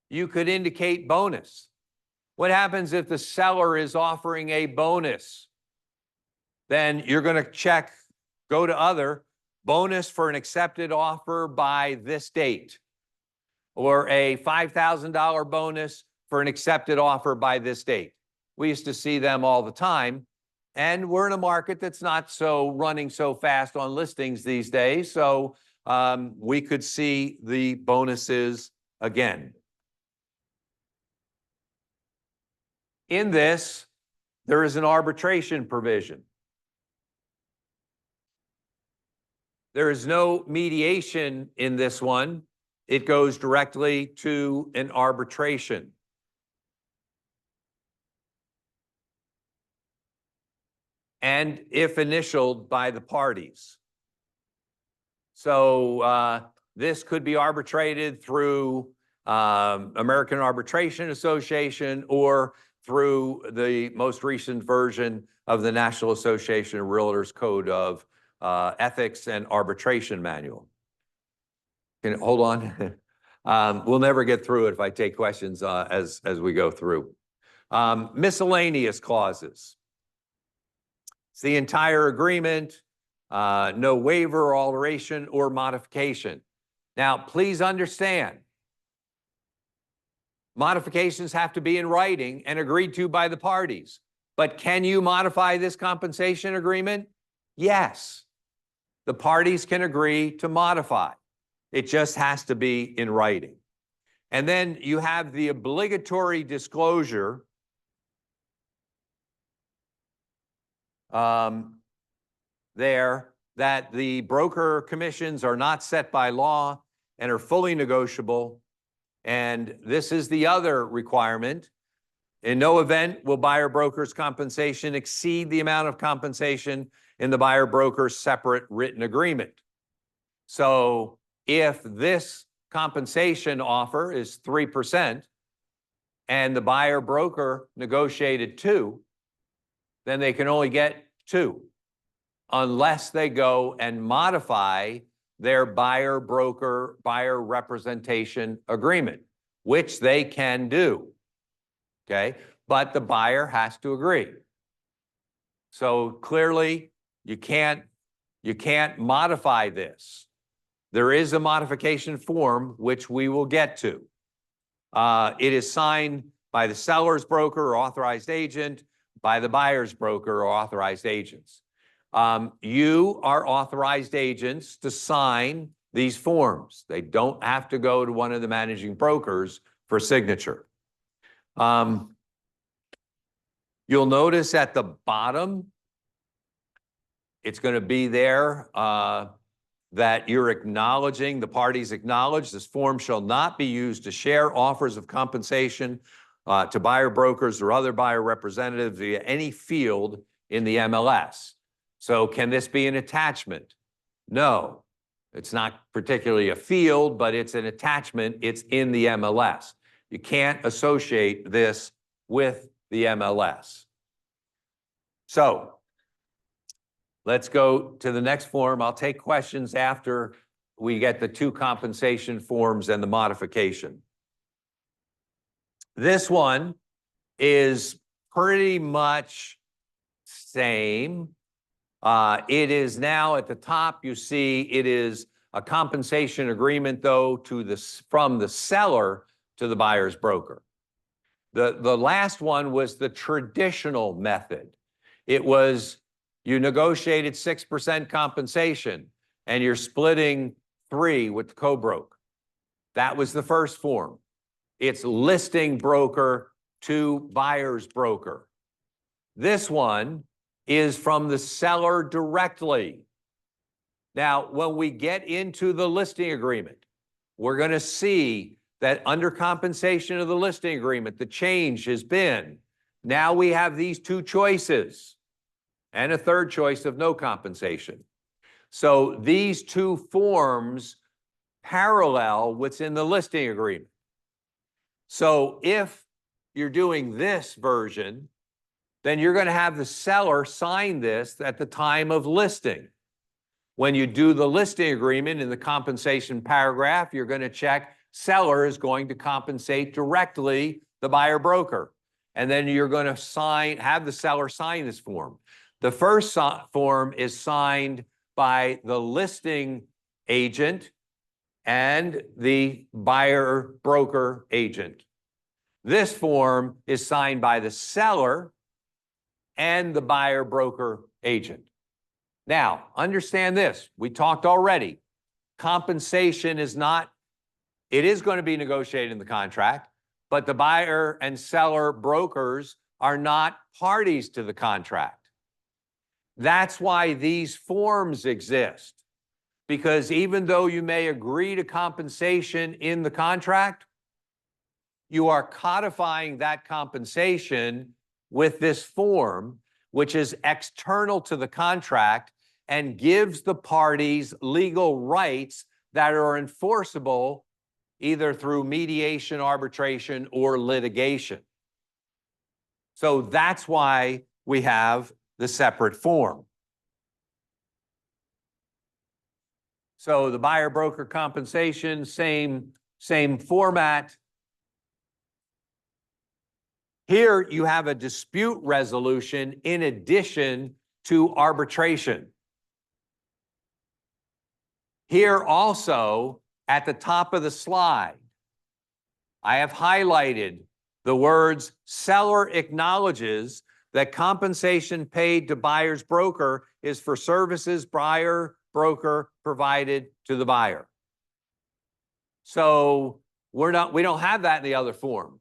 you could indicate bonus. What happens if the seller is offering a bonus? Then you're going to check, go to other, bonus for an accepted offer by this date, or a $5,000 bonus for an accepted offer by this date. We used to see them all the time, and we're in a market that's not so running so fast on listings these days, so we could see the bonuses again. In this, there is an arbitration provision. There is no mediation in this one. It goes directly to an arbitration. And if initialed by the parties. So this could be arbitrated through American Arbitration Association or through the most recent version of the National Association of Realtors Code of Ethics and Arbitration Manual. Hold on. We'll never get through it if I take questions as we go through. Miscellaneous clauses. It's the entire agreement, no waiver, alteration, or modification. Now, please understand, modifications have to be in writing and agreed to by the parties. But can you modify this compensation agreement? Yes. The parties can agree to modify. It just has to be in writing. And then you have the obligatory disclosure there that the broker commissions are not set by law and are fully negotiable. And this is the other requirement. In no event will buyer broker's compensation exceed the amount of compensation in the buyer broker's separate written agreement. So if this compensation offer is 3% and the buyer broker negotiated 2%, then they can only get 2% unless they go and modify their buyer representation agreement, which they can do. Okay, but the buyer has to agree. So clearly you can't modify this. There is a modification form which we will get to. It is signed by the seller's broker or authorized agent, by the buyer's broker or authorized agents. You are authorized agents to sign these forms. They don't have to go to one of the managing brokers for signature. You'll notice at the bottom, it's going to be there that you're acknowledging, the parties acknowledge this form shall not be used to share offers of compensation to buyer brokers or other buyer representatives via any field in the MLS. So can this be an attachment? No, it's not particularly a field, but it's an attachment. It's in the MLS. You can't associate this with the MLS. So let's go to the next form. I'll take questions after we get the 2 compensation forms and the modification. This one is pretty much same. It is now at the top, you see it is a compensation agreement though from the seller to the buyer's broker. The last one was the traditional method. It was you negotiated 6% compensation and you're splitting 3% with the co-broke. That was the first form. It's listing broker to buyer's broker. This one is from the seller directly. Now, when we get into the listing agreement, we're going to see that under compensation of the listing agreement, the change has been, now we have these 2 choices and a third choice of no compensation. So these 2 forms parallel what's in the listing agreement. So if you're doing this version, then you're going to have the seller sign this at the time of listing. When you do the listing agreement in the compensation paragraph, you're going to check seller is going to compensate directly the buyer broker. And then you're going to have the seller sign this form. The first form is signed by the listing agent and the buyer broker agent. This form is signed by the seller and the buyer broker agent. Now, understand this. We talked already. Compensation is not, it is going to be negotiated in the contract, but the buyer and seller brokers are not parties to the contract. That's why these forms exist. Because even though you may agree to compensation in the contract, you are codifying that compensation with this form, which is external to the contract and gives the parties legal rights that are enforceable either through mediation, arbitration, or litigation. So that's why we have the separate form. So the buyer broker compensation, same format. Here you have a dispute resolution in addition to arbitration. Here also, at the top of the slide, I have highlighted the words seller acknowledges that compensation paid to buyer's broker is for services buyer broker provided to the buyer. So we don't have that in the other form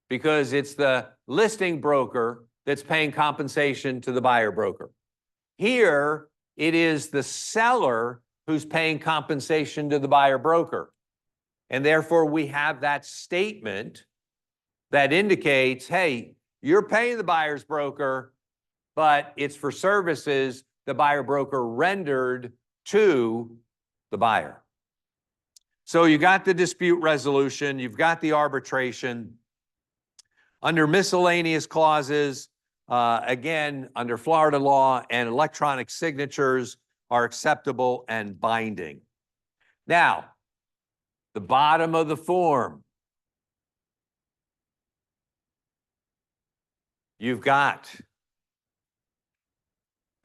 because it's the listing broker that's paying compensation to the buyer broker. Here, it is the seller who's paying compensation to the buyer broker. And therefore, we have that statement that indicates, hey, you're paying the buyer's broker, but it's for services the buyer broker rendered to the buyer. So you got the dispute resolution, you've got the arbitration. Under miscellaneous clauses, again, under Florida law, and electronic signatures are acceptable and binding. Now, the bottom of the form, you've got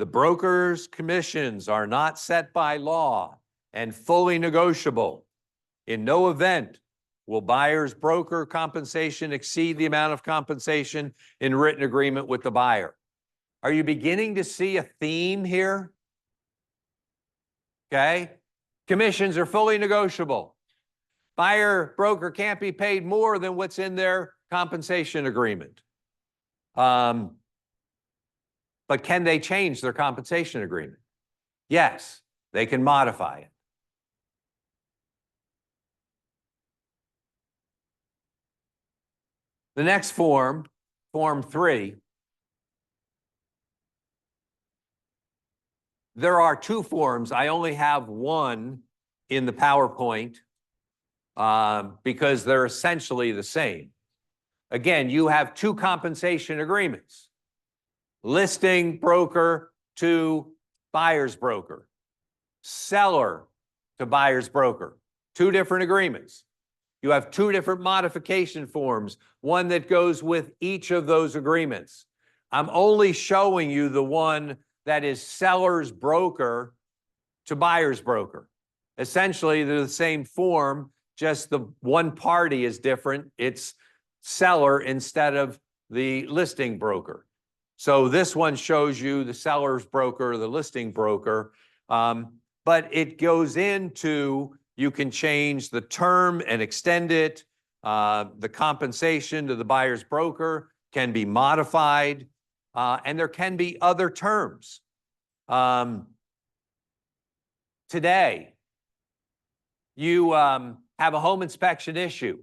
the broker's commissions are not set by law and fully negotiable. In no event will buyer's broker compensation exceed the amount of compensation in written agreement with the buyer. Are you beginning to see a theme here? Okay. Commissions are fully negotiable. Buyer broker can't be paid more than what's in their compensation agreement. But can they change their compensation agreement? Yes, they can modify it. The next form, Form 3, there are two forms. I only have one in the PowerPoint because they're essentially the same. Again, you have two compensation agreements. Listing broker to buyer's broker. Seller to buyer's broker. Two different agreements. You have two different modification forms, one that goes with each of those agreements. I'm only showing you the one that is seller's broker to buyer's broker. Essentially, they're the same form, just the one party is different. It's seller instead of the listing broker. So this one shows you the seller's broker, the listing broker, but it goes into, you can change the term and extend it. The compensation to the buyer's broker can be modified, and there can be other terms. Today, you have a home inspection issue,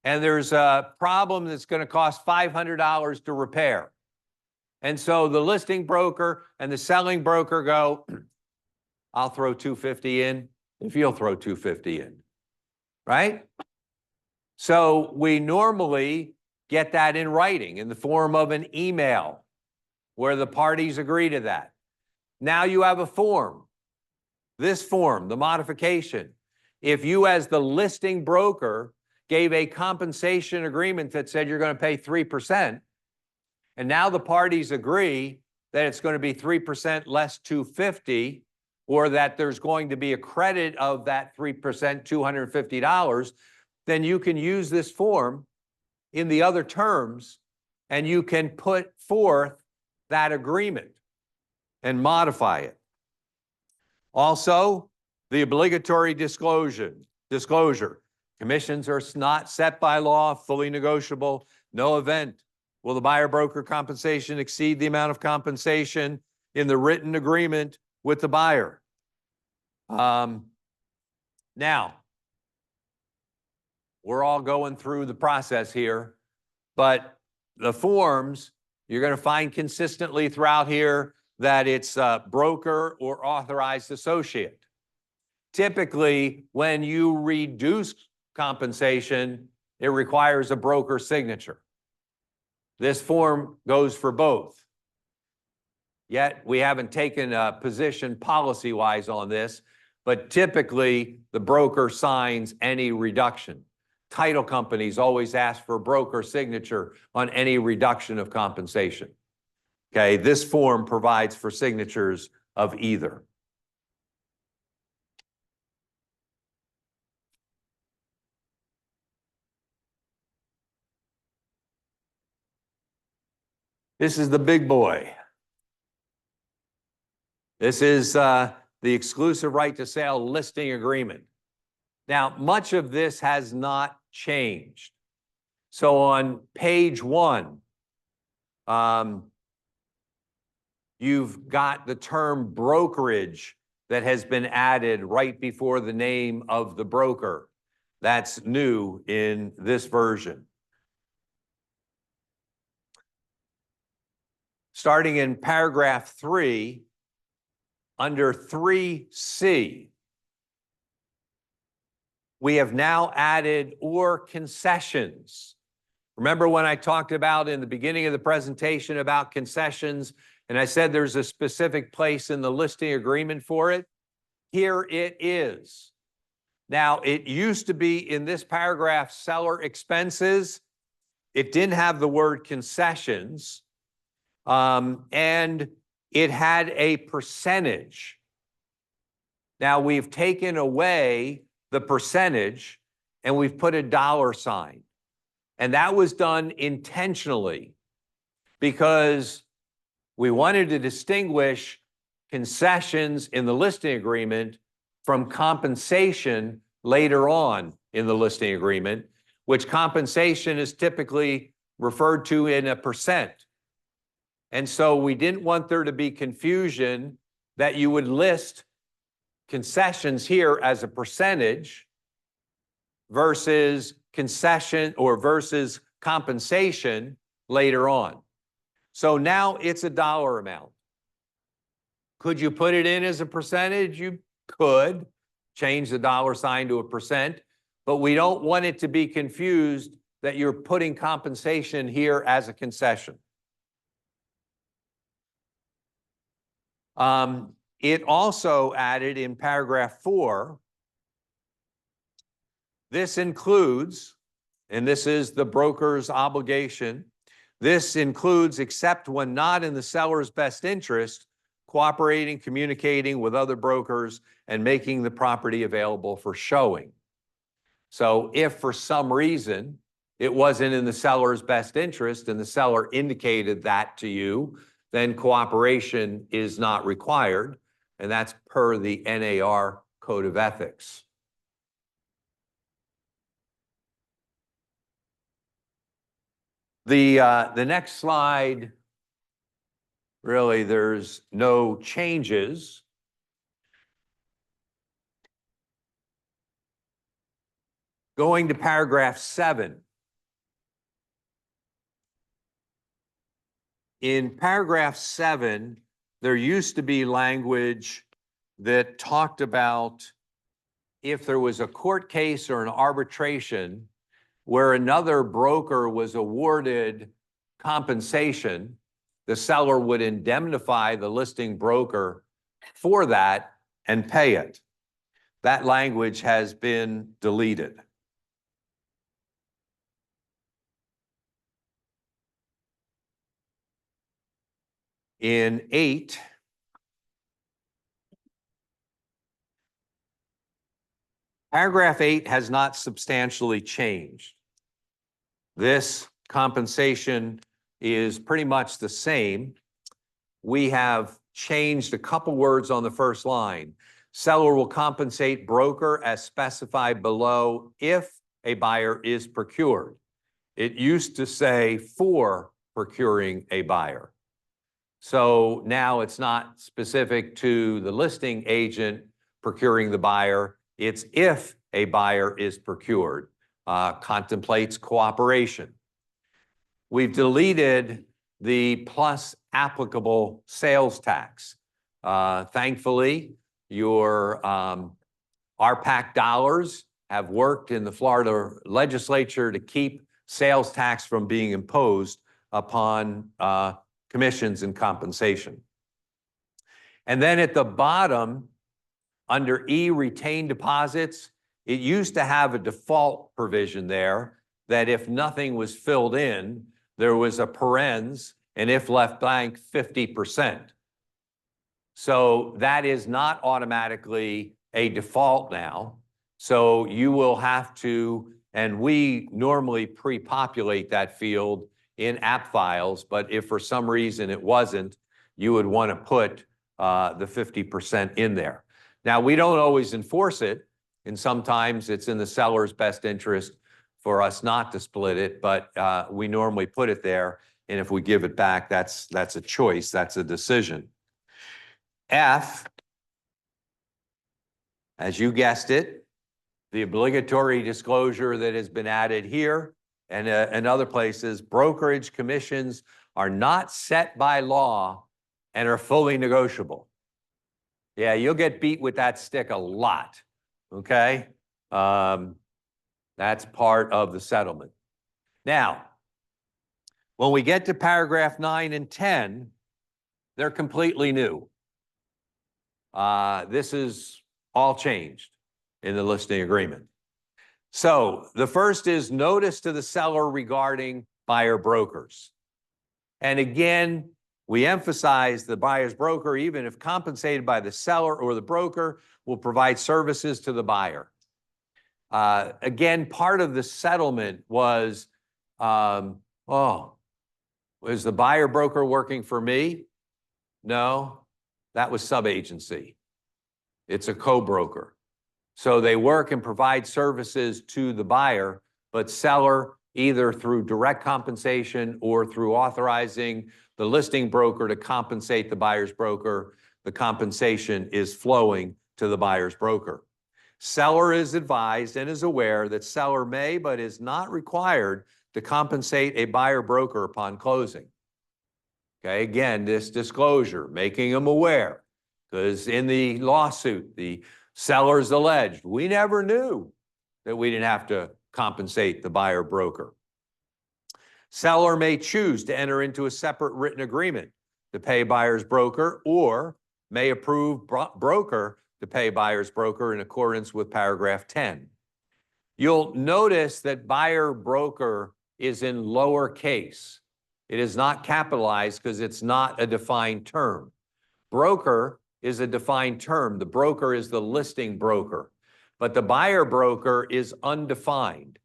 and there's a problem that's going to cost $500 to repair. And so the listing broker and the selling broker go, I'll throw $250 in if you'll throw $250 in, right? So we normally get that in writing in the form of an email where the parties agree to that. Now you have a form. This form, the modification, if you as the listing broker gave a compensation agreement that said you're going to pay 3%, and now the parties agree that it's going to be 3% less $250, or that there's going to be a credit of that 3%, $250, then you can use this form in the other terms, and you can put forth that agreement and modify it. Also, the obligatory disclosure. Commissions are not set by law, fully negotiable. No event will the buyer broker compensation exceed the amount of compensation in the written agreement with the buyer. Now, we're all going through the process here, but the forms, you're going to find consistently throughout here that it's broker or authorized associate. Typically, when you reduce compensation, it requires a broker signature. This form goes for both. Yet we haven't taken a position policy-wise on this, but typically the broker signs any reduction. Title companies always ask for a broker signature on any reduction of compensation. Okay, this form provides for signatures of either. This is the big boy. This is the exclusive right to sale listing agreement. Now, much of this has not changed. So on page 1, you've got the term brokerage that has been added right before the name of the broker. That's new in this version. Starting in paragraph 3, under 3C, we have now added or concessions. Remember when I talked about in the beginning of the presentation about concessions, and I said there's a specific place in the listing agreement for it? Here it is. Now, it used to be in this paragraph, seller expenses. It didn't have the word concessions, and it had a percentage. Now, we've taken away the percentage and we've put a dollar sign. And that was done intentionally because we wanted to distinguish concessions in the listing agreement from compensation later on in the listing agreement, which compensation is typically referred to in a percent. And so we didn't want there to be confusion that you would list concessions here as a percentage versus concession or versus compensation later on. So now it's a dollar amount. Could you put it in as a percentage? You could change the dollar sign to a percent, but we don't want it to be confused that you're putting compensation here as a concession. It also added in paragraph 4, this includes, and this is the broker's obligation, this includes, except when not in the seller's best interest, cooperating, communicating with other brokers, and making the property available for showing. So if for some reason it wasn't in the seller's best interest and the seller indicated that to you, then cooperation is not required, and that's per the NAR Code of Ethics. The next slide, really, there's no changes. Going to paragraph 7. In paragraph 7, there used to be language that talked about if there was a court case or an arbitration where another broker was awarded compensation, the seller would indemnify the listing broker for that and pay it. That language has been deleted. In 8, paragraph 8 has not substantially changed. This compensation is pretty much the same. We have changed a couple words on the first line. Seller will compensate broker as specified below if a buyer is procured. It used to say for procuring a buyer. So now it's not specific to the listing agent procuring the buyer. It's if a buyer is procured, contemplates cooperation. We've deleted the plus applicable sales tax. Thankfully, your RPAC dollars have worked in the Florida legislature to keep sales tax from being imposed upon commissions and compensation. And then at the bottom, under E, retained deposits, it used to have a default provision there that if nothing was filled in, there was a parens, and if left blank, 50%. So that is not automatically a default now. So you will have to, and we normally pre-populate that field in app files, but if for some reason it wasn't, you would want to put the 50% in there. Now, we don't always enforce it, and sometimes it's in the seller's best interest for us not to split it, but we normally put it there, and if we give it back, that's a choice, that's a decision. F, as you guessed it, the obligatory disclosure that has been added here and other places, brokerage commissions are not set by law and are fully negotiable. Yeah, you'll get beat with that stick a lot, okay? That's part of the settlement. Now, when we get to paragraph 9 and 10, they're completely new. This is all changed in the listing agreement. So the first is notice to the seller regarding buyer brokers. And again, we emphasize the buyer's broker, even if compensated by the seller or the broker, will provide services to the buyer. Again, part of the settlement was, was the buyer broker working for me? No, that was sub-agency. It's a co-broker. So they work and provide services to the buyer, but seller, either through direct compensation or through authorizing the listing broker to compensate the buyer's broker, the compensation is flowing to the buyer's broker. Seller is advised and is aware that seller may, but is not required to compensate a buyer broker upon closing. Okay, again, this disclosure, making them aware, because in the lawsuit, the sellers alleged, we never knew that we didn't have to compensate the buyer broker. Seller may choose to enter into a separate written agreement to pay buyer's broker, or may approve broker to pay buyer's broker in accordance with paragraph 10. You'll notice that buyer broker is in lowercase. It is not capitalized because it's not a defined term. Broker is a defined term. The broker is the listing broker, but the buyer broker is undefined.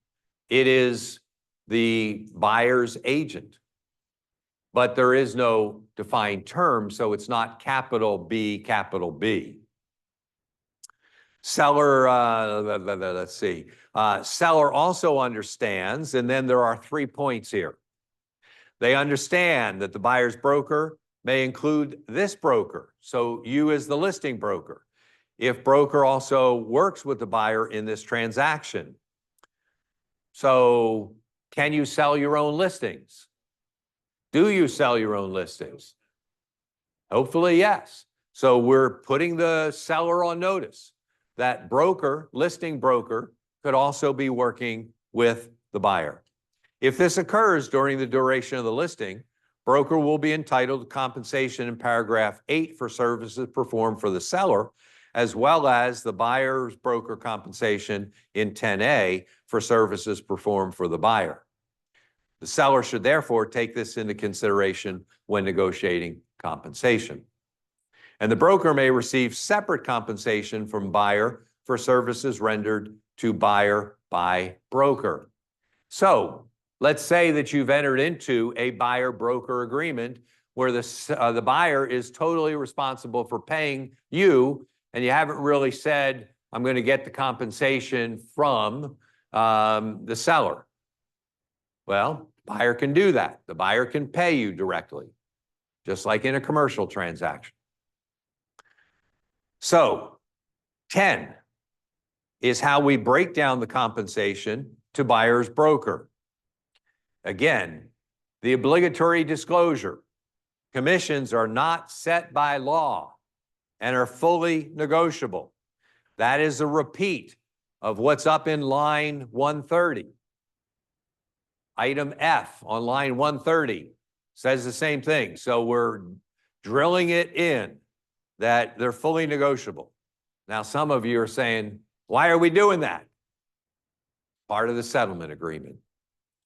It is the buyer's agent, but there is no defined term, so it's not capital B, capital B. Seller, let's see. Seller also understands, and then there are 3 points here. They understand that the buyer's broker may include this broker, so you as the listing broker, if broker also works with the buyer in this transaction. So can you sell your own listings? Do you sell your own listings? Hopefully, yes. So we're putting the seller on notice that broker, listing broker, could also be working with the buyer. If this occurs during the duration of the listing, broker will be entitled to compensation in paragraph 8 for services performed for the seller, as well as the buyer's broker compensation in 10A for services performed for the buyer. The seller should therefore take this into consideration when negotiating compensation. And the broker may receive separate compensation from buyer for services rendered to buyer by broker. So let's say that you've entered into a buyer-broker agreement where the buyer is totally responsible for paying you, and you haven't really said, I'm going to get the compensation from the seller. Well, buyer can do that. The buyer can pay you directly, just like in a commercial transaction. So 10 is how we break down the compensation to buyer's broker. Again, the obligatory disclosure. Commissions are not set by law and are fully negotiable. That is a repeat of what's up in line 130. Item F on line 130 says the same thing. So we're drilling it in that they're fully negotiable. Now, some of you are saying, why are we doing that? Part of the settlement agreement.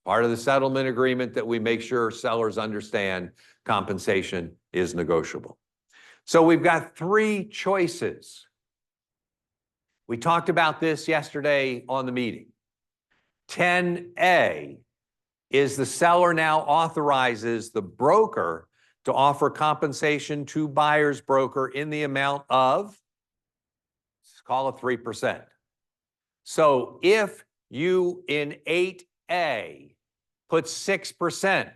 Part of the settlement agreement that we make sure sellers understand compensation is negotiable. So we've got 3 choices. We talked about this yesterday on the meeting. 10A is the seller now authorizes the broker to offer compensation to buyer's broker in the amount of, let's call it 3%. So if you in 8A put 6%,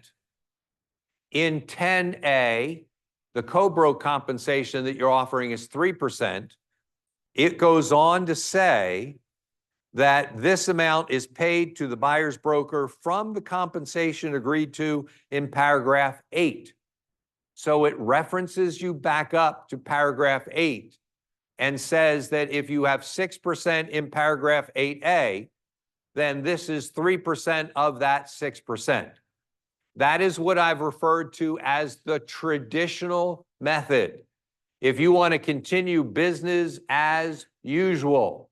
in 10A, the co-broke compensation that you're offering is 3%. It goes on to say that this amount is paid to the buyer's broker from the compensation agreed to in paragraph 8. So it references you back up to paragraph 8 and says that if you have 6% in paragraph 8A, then this is 3% of that 6%. That is what I've referred to as the traditional method. If you want to continue business as usual,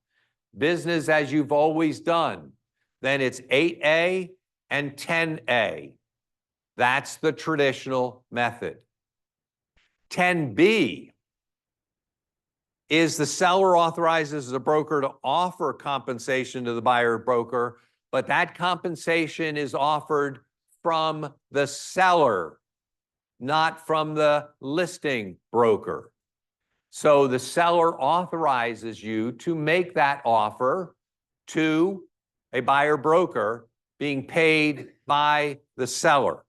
business as you've always done, then it's 8A and 10A. That's the traditional method. 10B is the seller authorizes the broker to offer compensation to the buyer broker, but that compensation is offered from the seller, not from the listing broker. So the seller authorizes you to make that offer to a buyer broker being paid by the seller.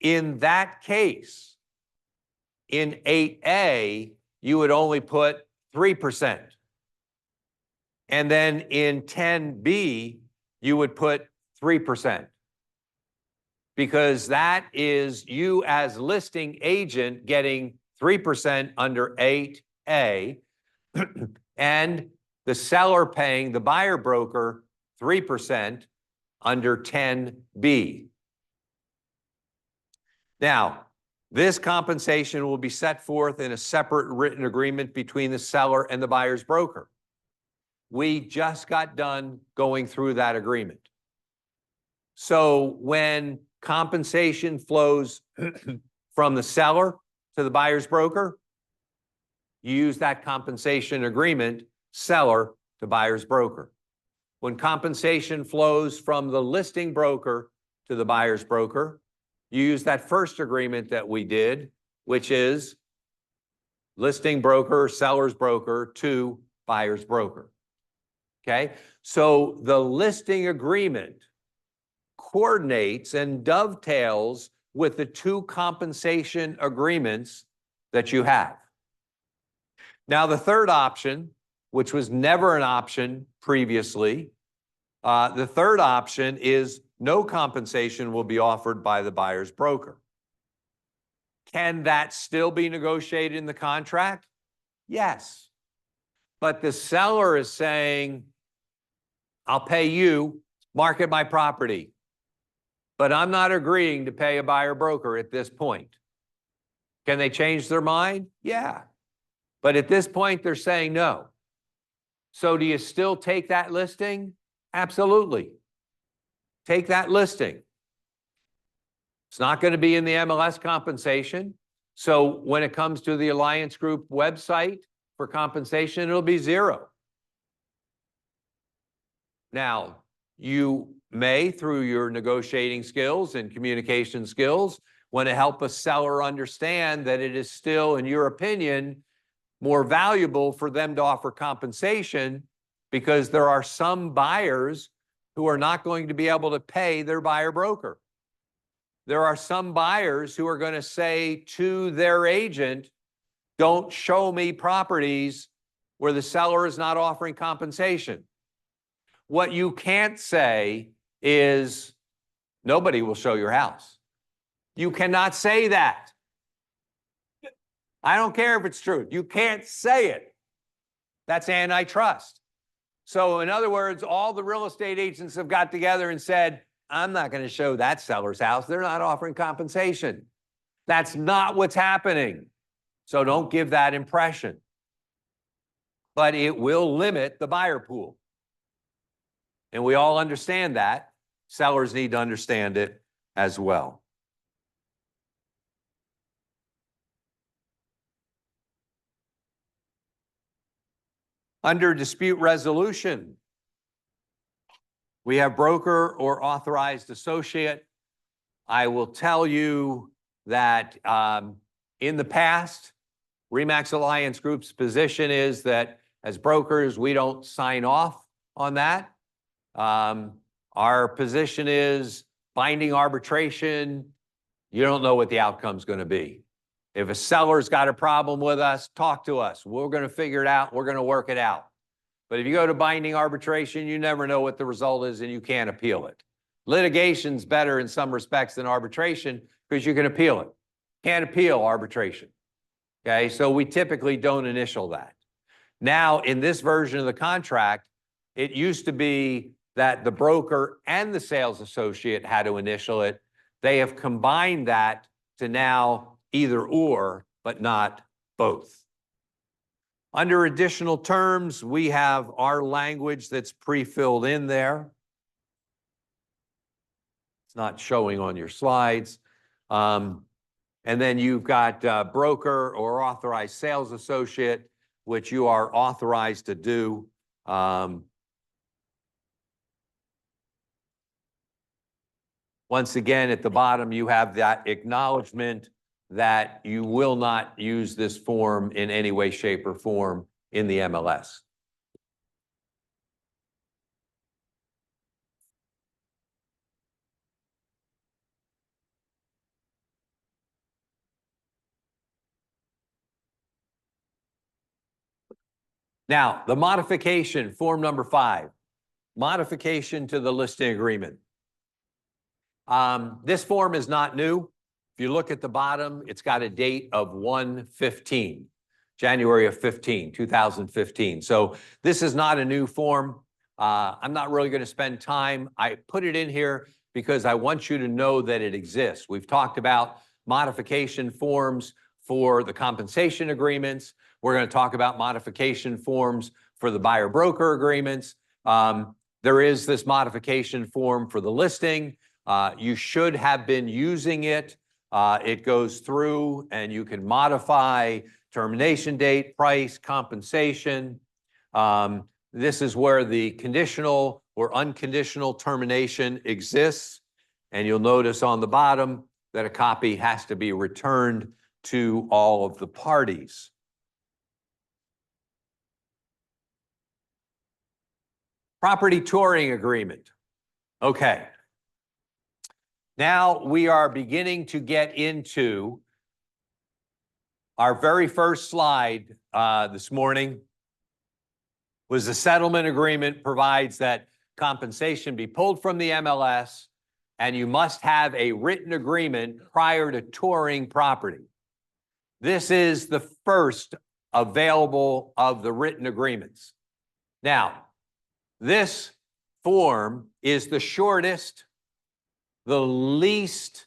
In that case, in 8A, you would only put 3%. And then in 10B, you would put 3%. Because that is you as listing agent getting 3% under 8A and the seller paying the buyer broker 3% under 10B. Now, this compensation will be set forth in a separate written agreement between the seller and the buyer's broker. We just got done going through that agreement. So when compensation flows from the seller to the buyer's broker, you use that compensation agreement, seller to buyer's broker. When compensation flows from the listing broker to the buyer's broker, you use that first agreement that we did, which is listing broker, seller's broker to buyer's broker. Okay, so the listing agreement coordinates and dovetails with the two compensation agreements that you have. Now, the third option, which was never an option previously, the third option is no compensation will be offered by the buyer's broker. Can that still be negotiated in the contract? Yes. But the seller is saying, I'll pay you, market my property, but I'm not agreeing to pay a buyer broker at this point. Can they change their mind? Yeah. But at this point, they're saying no. So do you still take that listing? Absolutely. Take that listing. It's not going to be in the MLS compensation. So when it comes to the Alliance Group website for compensation, it'll be 0. Now, you may, through your negotiating skills and communication skills, want to help a seller understand that it is still, in your opinion, more valuable for them to offer compensation because there are some buyers who are not going to be able to pay their buyer broker. There are some buyers who are going to say to their agent, don't show me properties where the seller is not offering compensation. What you can't say is nobody will show your house. You cannot say that. I don't care if it's true. You can't say it. That's antitrust. So in other words, all the real estate agents have got together and said, I'm not going to show that seller's house. They're not offering compensation. That's not what's happening. So don't give that impression. But it will limit the buyer pool. And we all understand that. Sellers need to understand it as well. Under dispute resolution, we have broker or authorized associate. I will tell you that in the past, RE/MAX Alliance Group's position is that as brokers, we don't sign off on that. Our position is binding arbitration. You don't know what the outcome's going to be. If a seller's got a problem with us, talk to us. We're going to figure it out. We're going to work it out. But if you go to binding arbitration, you never know what the result is and you can't appeal it. Litigation's better in some respects than arbitration because you can appeal it. Can't appeal arbitration. Okay, so we typically don't initial that. Now, in this version of the contract, it used to be that the broker and the sales associate had to initial it. They have combined that to now either or, but not both. Under additional terms, we have our language that's pre-filled in there. It's not showing on your slides. And then you've got broker or authorized sales associate, which you are authorized to do. Once again, at the bottom, you have that acknowledgement that you will not use this form in any way, shape, or form in the MLS. Now, the modification, form number 5, modification to the listing agreement. This form is not new. If you look at the bottom, it's got a date of 1/15, January of 2015. So this is not a new form. I'm not really going to spend time. I put it in here because I want you to know that it exists. We've talked about modification forms for the compensation agreements. We're going to talk about modification forms for the buyer-broker agreements. There is this modification form for the listing. You should have been using it. It goes through and you can modify termination date, price, compensation. This is where the conditional or unconditional termination exists. And you'll notice on the bottom that a copy has to be returned to all of the parties. Property touring agreement. Okay. Now we are beginning to get into our very first slide this morning was the settlement agreement provides that compensation be pulled from the MLS and you must have a written agreement prior to touring property. This is the first available of the written agreements. Now, this form is the shortest, the least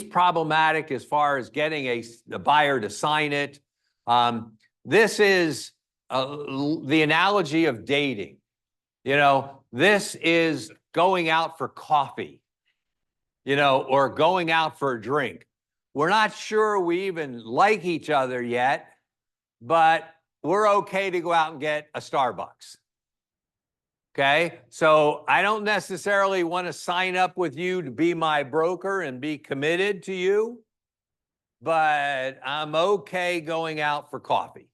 problematic as far as getting a buyer to sign it. This is the analogy of dating. You know, this is going out for coffee, you know, or going out for a drink. We're not sure we even like each other yet, but we're okay to go out and get a Starbucks. Okay, so I don't necessarily want to sign up with you to be my broker and be committed to you, but I'm okay going out for coffee.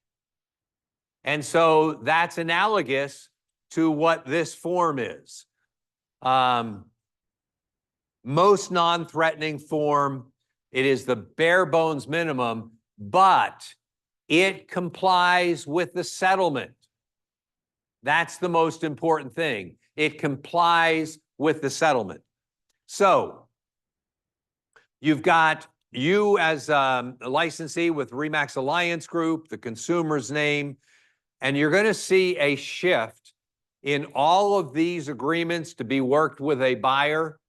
And so that's analogous to what this form is. Most non-threatening form, it is the bare bones minimum, but it complies with the settlement. That's the most important thing. It complies with the settlement. So you've got you as a licensee with RE/MAX Alliance Group, the consumer's name, and you're going to see a shift in all of these agreements to be worked with a buyer.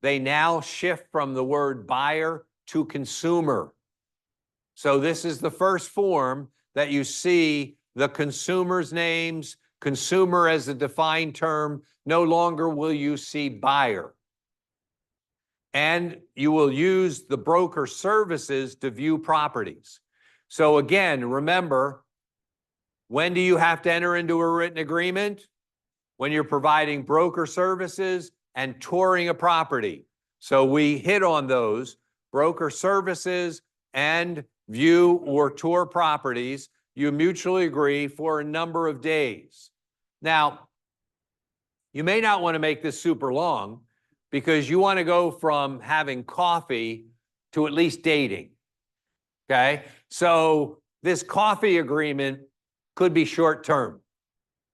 They now shift from the word buyer to consumer. So this is the first form that you see the consumer's names, consumer as a defined term. No longer will you see buyer. And you will use the broker services to view properties. So again, remember, when do you have to enter into a written agreement? When you're providing broker services and touring a property. So we hit on those, broker services and view or tour properties. You mutually agree for a number of days. Now, you may not want to make this super long because you want to go from having coffee to at least dating. Okay, so this coffee agreement could be short term.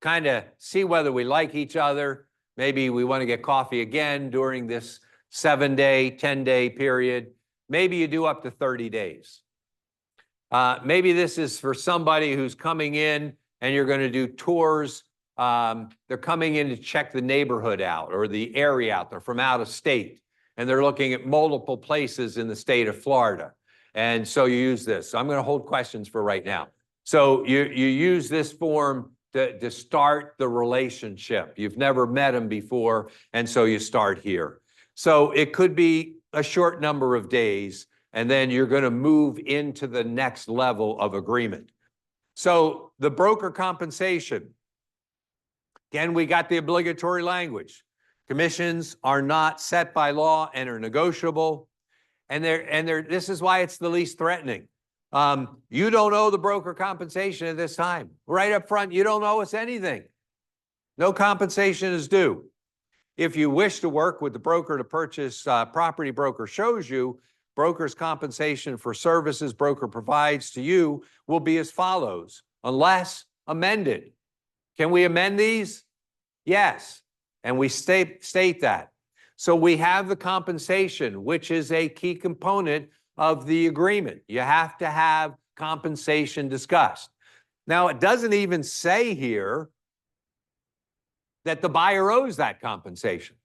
Kind of see whether we like each other. Maybe we want to get coffee again during this 7-day, 10-day period. Maybe you do up to 30 days. Maybe this is for somebody who's coming in and you're going to do tours. They're coming in to check the neighborhood out or the area out. They're from out of state and they're looking at multiple places in the state of Florida. And so you use this. So I'm going to hold questions for right now. So you use this form to start the relationship. You've never met them before, and so you start here. So it could be a short number of days, and then you're going to move into the next level of agreement. So the broker compensation, again, we got the obligatory language. Commissions are not set by law and are negotiable. And this is why it's the least threatening. You don't owe the broker compensation at this time. Right up front, you don't owe us anything. No compensation is due. If you wish to work with the broker to purchase property broker shows you, broker's compensation for services broker provides to you will be as follows, unless amended. Can we amend these? Yes, and we state that. So we have the compensation, which is a key component of the agreement. You have to have compensation discussed. Now, it doesn't even say here that the buyer owes that compensation.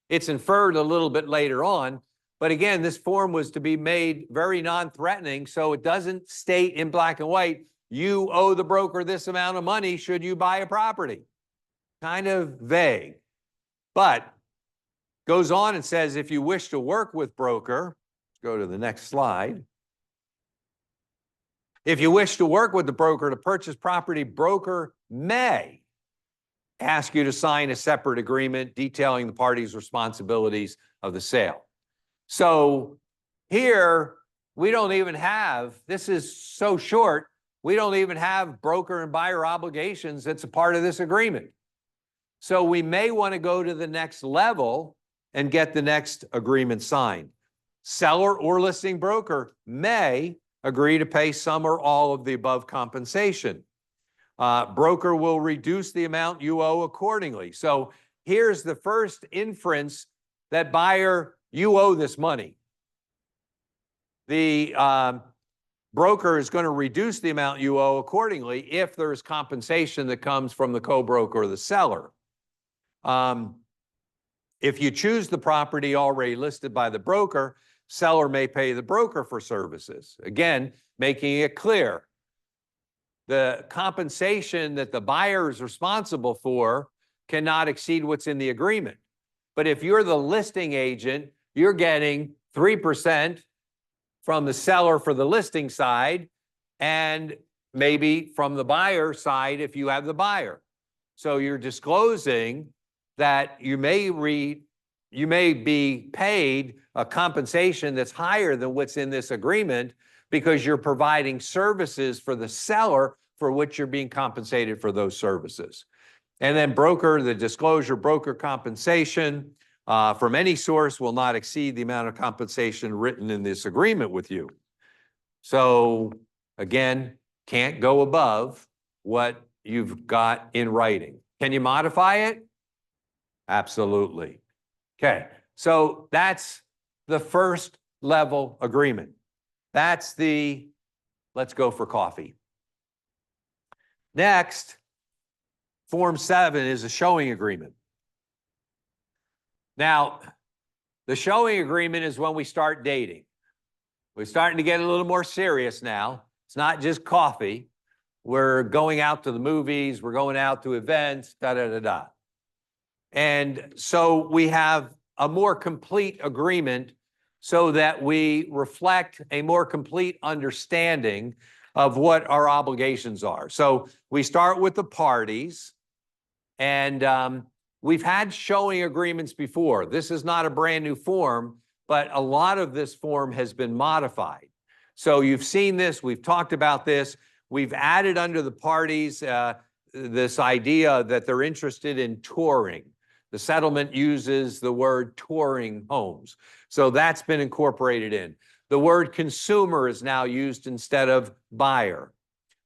It's inferred a little bit later on, but again, this form was to be made very non-threatening, so it doesn't state in black and white, you owe the broker this amount of money should you buy a property. Kind of vague, but goes on and says, if you wish to work with broker, go to the next slide. If you wish to work with the broker to purchase property, broker may ask you to sign a separate agreement detailing the parties' responsibilities of the sale. So here, we don't even have, this is so short, we don't even have broker and buyer obligations that's a part of this agreement. So we may want to go to the next level and get the next agreement signed. Seller or listing broker may agree to pay some or all of the above compensation. Broker will reduce the amount you owe accordingly. So here's the first inference that buyer, you owe this money. The broker is going to reduce the amount you owe accordingly if there's compensation that comes from the co-broker or the seller. If you choose the property already listed by the broker, seller may pay the broker for services. Again, making it clear. The compensation that the buyer is responsible for cannot exceed what's in the agreement. But if you're the listing agent, you're getting 3% from the seller for the listing side and maybe from the buyer side if you have the buyer. So you're disclosing that you may be paid a compensation that's higher than what's in this agreement because you're providing services for the seller for which you're being compensated for those services. And then broker, the disclosure, broker compensation from any source will not exceed the amount of compensation written in this agreement with you. So again, can't go above what you've got in writing. Can you modify it? Absolutely. Okay, so that's the first level agreement. That's the let's go for coffee. Next, Form 7 is a showing agreement. Now, the showing agreement is when we start dating. We're starting to get a little more serious now. It's not just coffee. We're going out to the movies, we're going out to events, da-da-da-da. And so we have a more complete agreement so that we reflect a more complete understanding of what our obligations are. So we start with the parties, and we've had showing agreements before. This is not a brand new form, but a lot of this form has been modified. So you've seen this, we've talked about this, we've added under the parties this idea that they're interested in touring. The settlement uses the word touring homes. So that's been incorporated in. The word consumer is now used instead of buyer.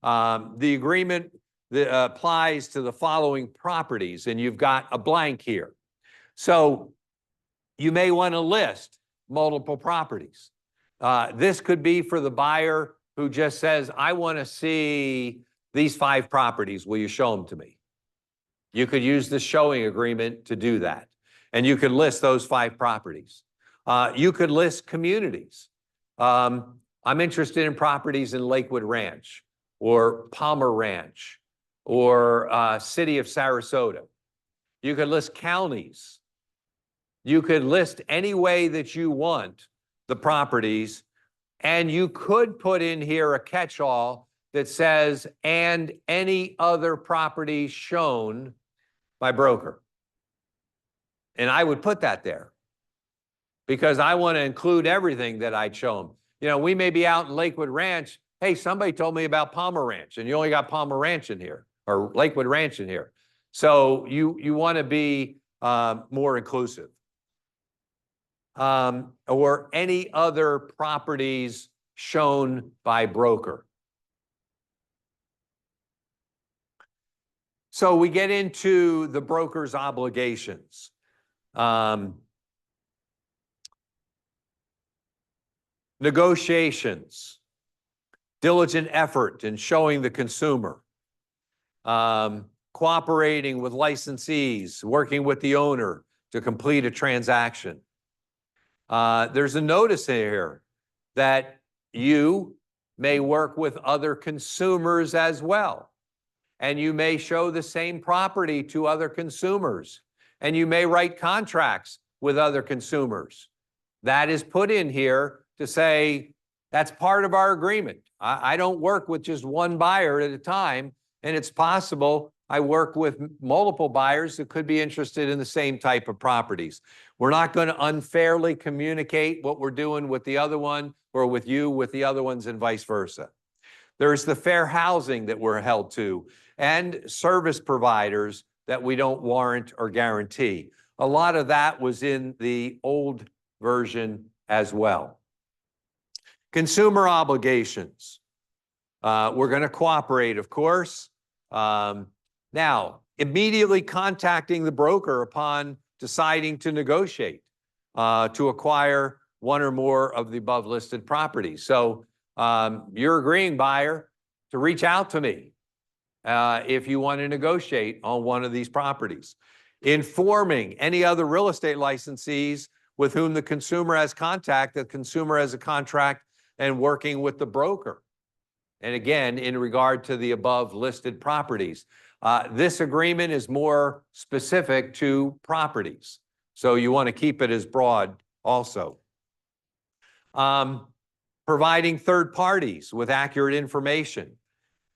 The agreement that applies to the following properties, and you've got a blank here. So you may want to list multiple properties. This could be for the buyer who just says, I want to see these 5 properties. Will you show them to me? You could use the showing agreement to do that. And you could list those 5 properties. You could list communities. I'm interested in properties in Lakewood Ranch or Palmer Ranch or City of Sarasota. You could list counties. You could list any way that you want the properties, and you could put in here a catch-all that says, and any other property shown by broker. And I would put that there because I want to include everything that I'd show them. You know, we may be out in Lakewood Ranch. Hey, somebody told me about Palmer Ranch, and you only got Palmer Ranch in here or Lakewood Ranch in here. So you want to be more inclusive. Or any other properties shown by broker. So we get into the broker's obligations. Negotiations, diligent effort in showing the consumer, cooperating with licensees, working with the owner to complete a transaction. There's a notice here that you may work with other consumers as well. And you may show the same property to other consumers. And you may write contracts with other consumers. That is put in here to say that's part of our agreement. I don't work with just one buyer at a time. And it's possible I work with multiple buyers that could be interested in the same type of properties. We're not going to unfairly communicate what we're doing with the other one or with you with the other ones and vice versa. There's the fair housing that we're held to and service providers that we don't warrant or guarantee. A lot of that was in the old version as well. Consumer obligations. We're going to cooperate, of course. Now, immediately contacting the broker upon deciding to negotiate to acquire one or more of the above listed properties. So you're agreeing, buyer, to reach out to me if you want to negotiate on one of these properties. Informing any other real estate licensees with whom the consumer has contact, the consumer has a contract, and working with the broker. And again, in regard to the above listed properties. This agreement is more specific to properties. So you want to keep it as broad also. Providing third parties with accurate information.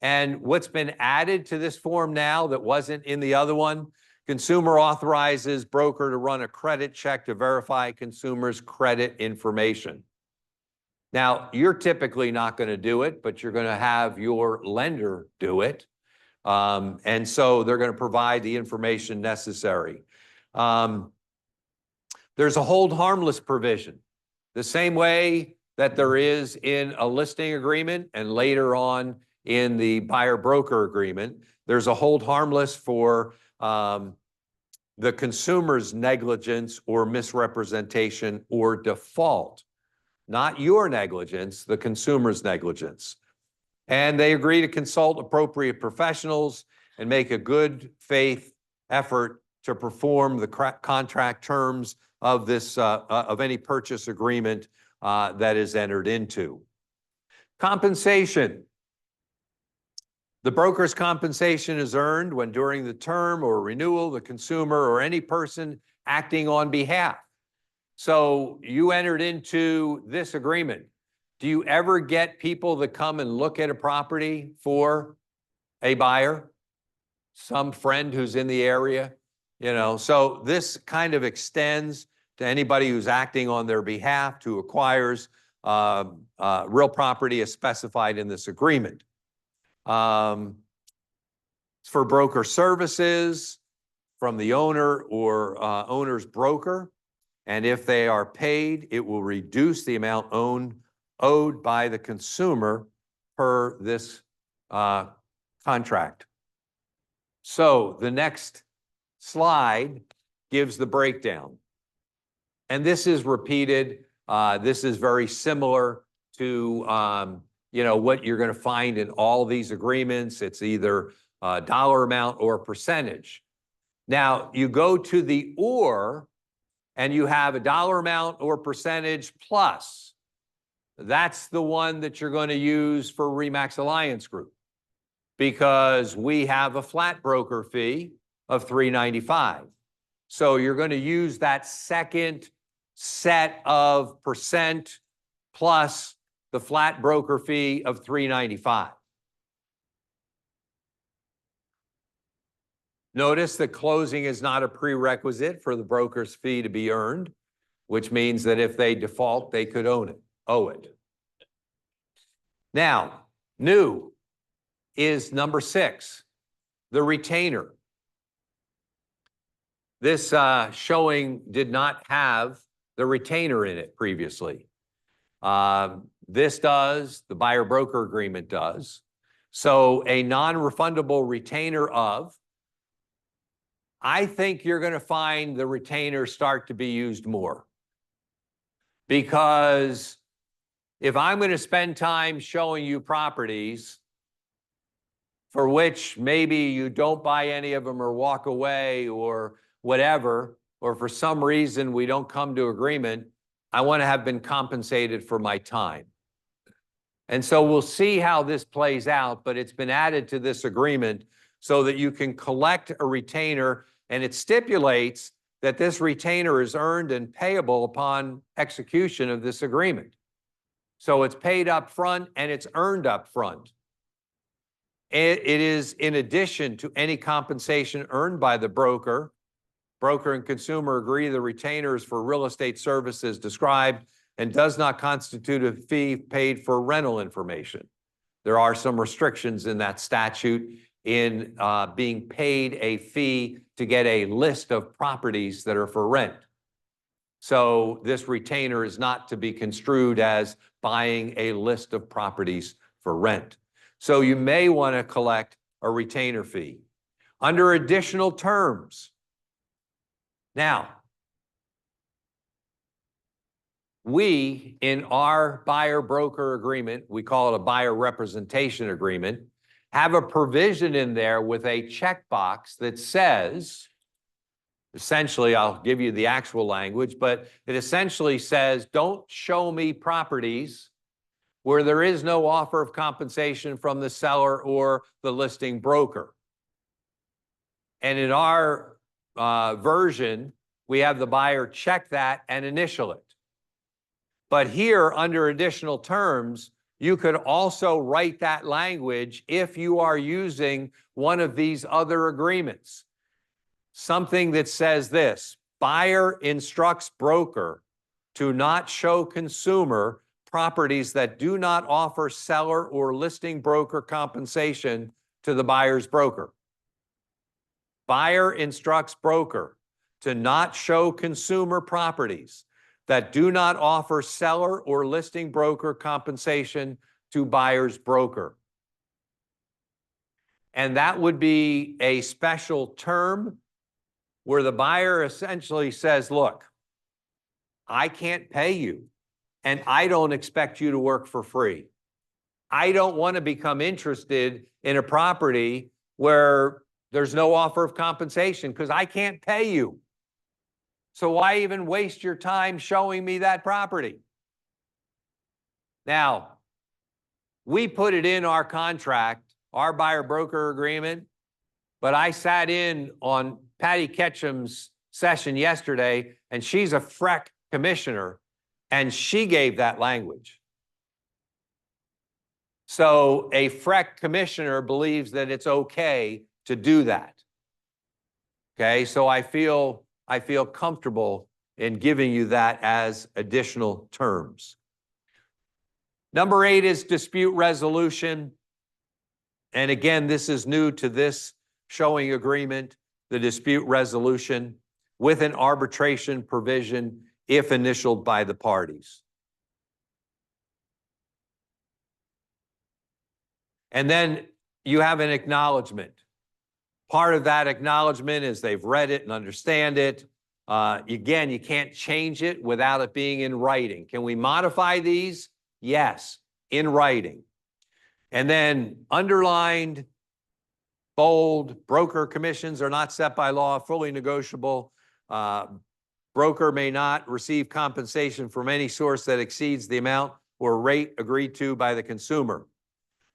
And what's been added to this form now that wasn't in the other one, consumer authorizes broker to run a credit check to verify consumer's credit information. Now, you're typically not going to do it, but you're going to have your lender do it. And so they're going to provide the information necessary. There's a hold harmless provision. The same way that there is in a listing agreement and later on in the buyer-broker agreement, there's a hold harmless for the consumer's negligence or misrepresentation or default. Not your negligence, the consumer's negligence. And they agree to consult appropriate professionals and make a good faith effort to perform the contract terms of this of any purchase agreement that is entered into. Compensation. The broker's compensation is earned when during the term or renewal, the consumer or any person acting on behalf. So you entered into this agreement. Do you ever get people that come and look at a property for a buyer? Some friend who's in the area, you know? So this kind of extends to anybody who's acting on their behalf who acquires real property as specified in this agreement. For broker services from the owner or owner's broker. And if they are paid, it will reduce the amount owed by the consumer per this contract. So the next slide gives the breakdown. And this is repeated. This is very similar to what you're going to find in all these agreements. It's either a dollar amount or a percentage. Now, you go to the or, and you have a dollar amount or percentage plus. That's the one that you're going to use for RE/MAX Alliance Group, because we have a flat broker fee of $3.95. So you're going to use that second set of percent plus the flat broker fee of $3.95. Notice that closing is not a prerequisite for the broker's fee to be earned, which means that if they default, they could owe it. Now, new is number 6, the retainer. This showing did not have the retainer in it previously. This does, the buyer-broker agreement does. So a non-refundable retainer of, I think you're going to find the retainer start to be used more. Because if I'm going to spend time showing you properties for which maybe you don't buy any of them or walk away or whatever, or for some reason we don't come to agreement, I want to have been compensated for my time. And so we'll see how this plays out, but it's been added to this agreement so that you can collect a retainer, and it stipulates that this retainer is earned and payable upon execution of this agreement. So it's paid up front and it's earned up front. It is in addition to any compensation earned by the broker. Broker and consumer agree the retainer is for real estate services described and does not constitute a fee paid for rental information. There are some restrictions in that statute in being paid a fee to get a list of properties that are for rent. So this retainer is not to be construed as buying a list of properties for rent. So you may want to collect a retainer fee. Under additional terms, now, we, in our buyer-broker agreement, we call it a buyer representation agreement, have a provision in there with a checkbox that says, essentially, I'll give you the actual language, but it essentially says, don't show me properties where there is no offer of compensation from the seller or the listing broker. And in our version, we have the buyer check that and initial it. But here, under additional terms, you could also write that language if you are using one of these other agreements. Something that says this: buyer instructs broker to not show consumer properties that do not offer seller or listing broker compensation to the buyer's broker. Buyer instructs broker to not show consumer properties that do not offer seller or listing broker compensation to buyer's broker. And that would be a special term where the buyer essentially says, look, I can't pay you, and I don't expect you to work for free. I don't want to become interested in a property where there's no offer of compensation because I can't pay you. So why even waste your time showing me that property? Now, we put it in our contract, our buyer-broker agreement, but I sat in on Patty Ketchum's session yesterday, and she's a FREC commissioner, and she gave that language. So a FREC commissioner believes that it's okay to do that. Okay, so I feel comfortable in giving you that as additional terms. Number 8 is dispute resolution. And again, this is new to this showing agreement, the dispute resolution with an arbitration provision if initialed by the parties. And then you have an acknowledgement. Part of that acknowledgement is they've read it and understand it. Again, you can't change it without it being in writing. Can we modify these? Yes, in writing. And then underlined, bold, broker commissions are not set by law, fully negotiable. Broker may not receive compensation from any source that exceeds the amount or rate agreed to by the consumer.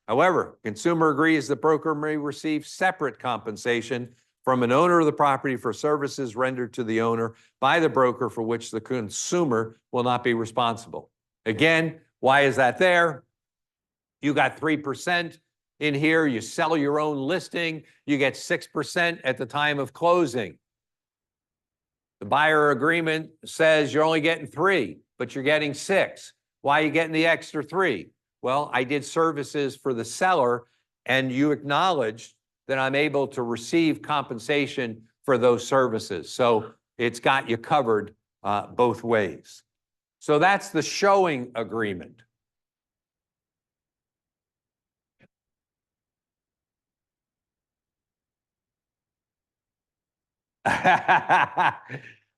However, consumer agrees the broker may receive separate compensation from an owner of the property for services rendered to the owner by the broker for which the consumer will not be responsible. Again, why is that there? You got 3% in here, you sell your own listing, you get 6% at the time of closing. The buyer agreement says you're only getting 3, but you're getting 6. Why are you getting the extra 3? Well, I did services for the seller, and you acknowledged that I'm able to receive compensation for those services. So it's got you covered both ways. So that's the showing agreement.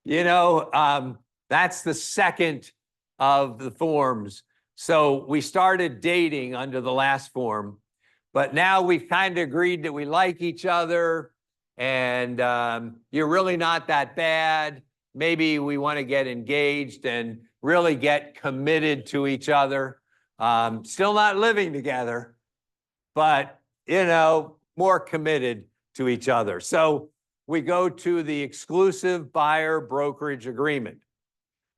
You know, that's the second of the forms. So we started dating under the last form, but now we've kind of agreed that we like each other, and you're really not that bad. Maybe we want to get engaged and really get committed to each other. Still not living together, but, you know, more committed to each other. So we go to the exclusive buyer brokerage agreement.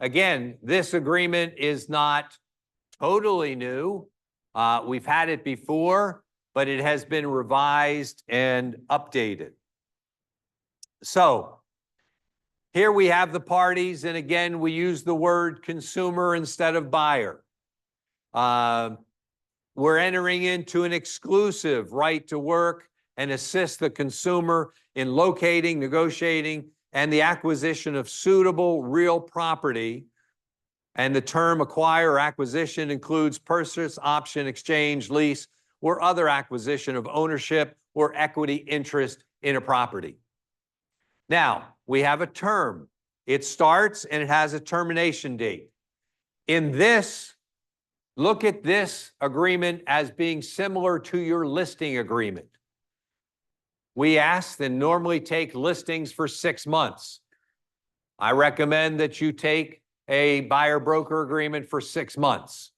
Again, this agreement is not totally new. We've had it before, but it has been revised and updated. So here we have the parties, and again, we use the word consumer instead of buyer. We're entering into an exclusive right to work and assist the consumer in locating, negotiating, and the acquisition of suitable real property. And the term acquire or acquisition includes purchase, option, exchange, lease, or other acquisition of ownership or equity interest in a property. Now, we have a term. It starts and it has a termination date. In this, look at this agreement as being similar to your listing agreement. We ask and normally take listings for 6 months. I recommend that you take a buyer broker agreement for 6 months.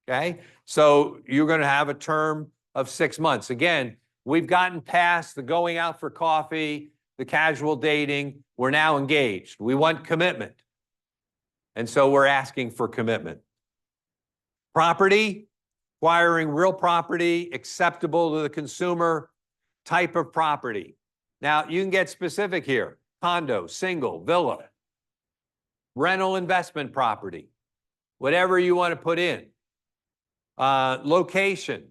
Okay, so you're going to have a term of 6 months. Again, we've gotten past the going out for coffee, the casual dating. We're now engaged. We want commitment. And so we're asking for commitment. Property, acquiring real property acceptable to the consumer, type of property. Now, you can get specific here: condo, single, villa, rental investment property, whatever you want to put in. Location,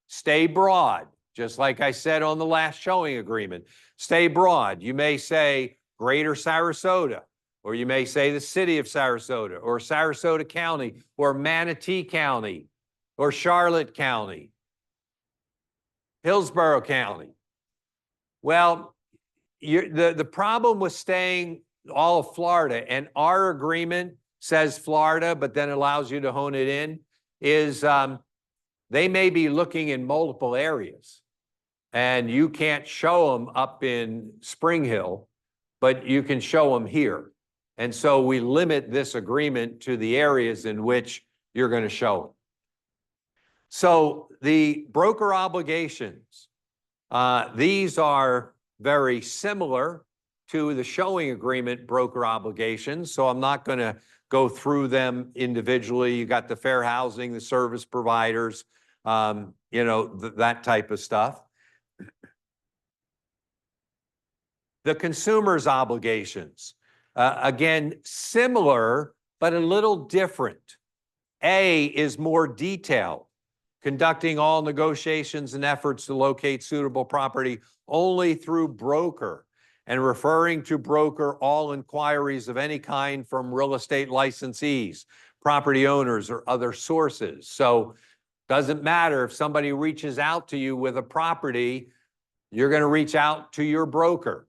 stay broad, just like I said on the last showing agreement. Stay broad. You may say Greater Sarasota, or you may say the city of Sarasota, or Sarasota County, or Manatee County, or Charlotte County, Hillsborough County. Well, the problem with staying all of Florida, and our agreement says Florida, but then allows you to hone it in, is they may be looking in multiple areas, and you can't show them up in Spring Hill, but you can show them here. And so we limit this agreement to the areas in which you're going to show them. So the broker obligations, these are very similar to the showing agreement broker obligations. So I'm not going to go through them individually. You got the fair housing, the service providers, you know, that type of stuff. The consumer's obligations, again, similar, but a little different. A is more detailed, conducting all negotiations and efforts to locate suitable property only through broker, and referring to broker all inquiries of any kind from real estate licensees, property owners, or other sources. So doesn't matter if somebody reaches out to you with a property, you're going to reach out to your broker.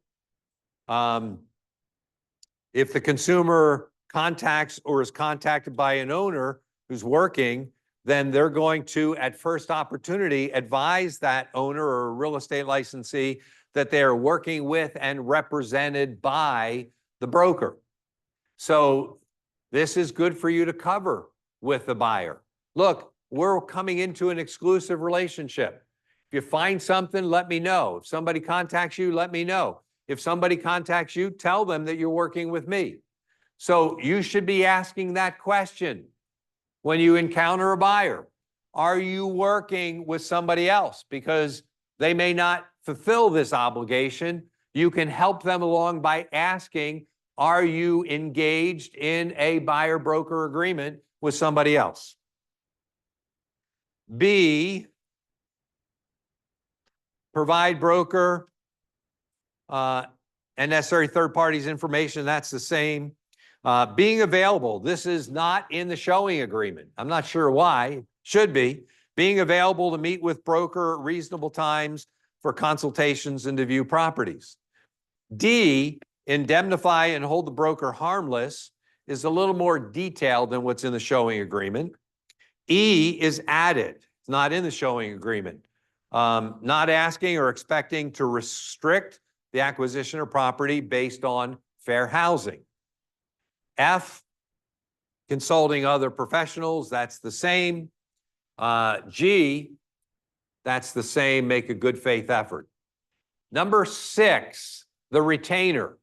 If the consumer contacts or is contacted by an owner who's working, then they're going to, at first opportunity, advise that owner or real estate licensee that they are working with and represented by the broker. So this is good for you to cover with the buyer. Look, we're coming into an exclusive relationship. If you find something, let me know. If somebody contacts you, let me know. If somebody contacts you, tell them that you're working with me. So you should be asking that question when you encounter a buyer. Are you working with somebody else? Because they may not fulfill this obligation. You can help them along by asking, are you engaged in a buyer-broker agreement with somebody else? B, provide broker and necessary third parties information. That's the same. Being available. This is not in the showing agreement. I'm not sure why. Should be. Being available to meet with broker at reasonable times for consultations and to view properties. D, indemnify and hold the broker harmless, is a little more detailed than what's in the showing agreement. E is added. It's not in the showing agreement. Not asking or expecting to restrict the acquisition of property based on fair housing. F, consulting other professionals, that's the same. G, that's the same, make a good faith effort. Number 6, the retainer.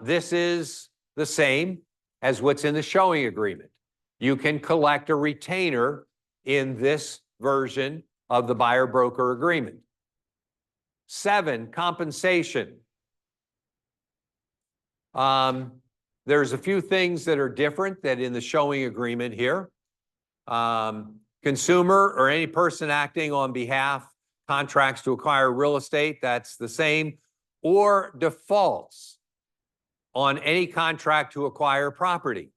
This is the same as what's in the showing agreement. You can collect a retainer in this version of the buyer-broker agreement. 7, compensation. There's a few things that are different than in the showing agreement here. Consumer or any person acting on behalf, contracts to acquire real estate, that's the same, or defaults on any contract to acquire property.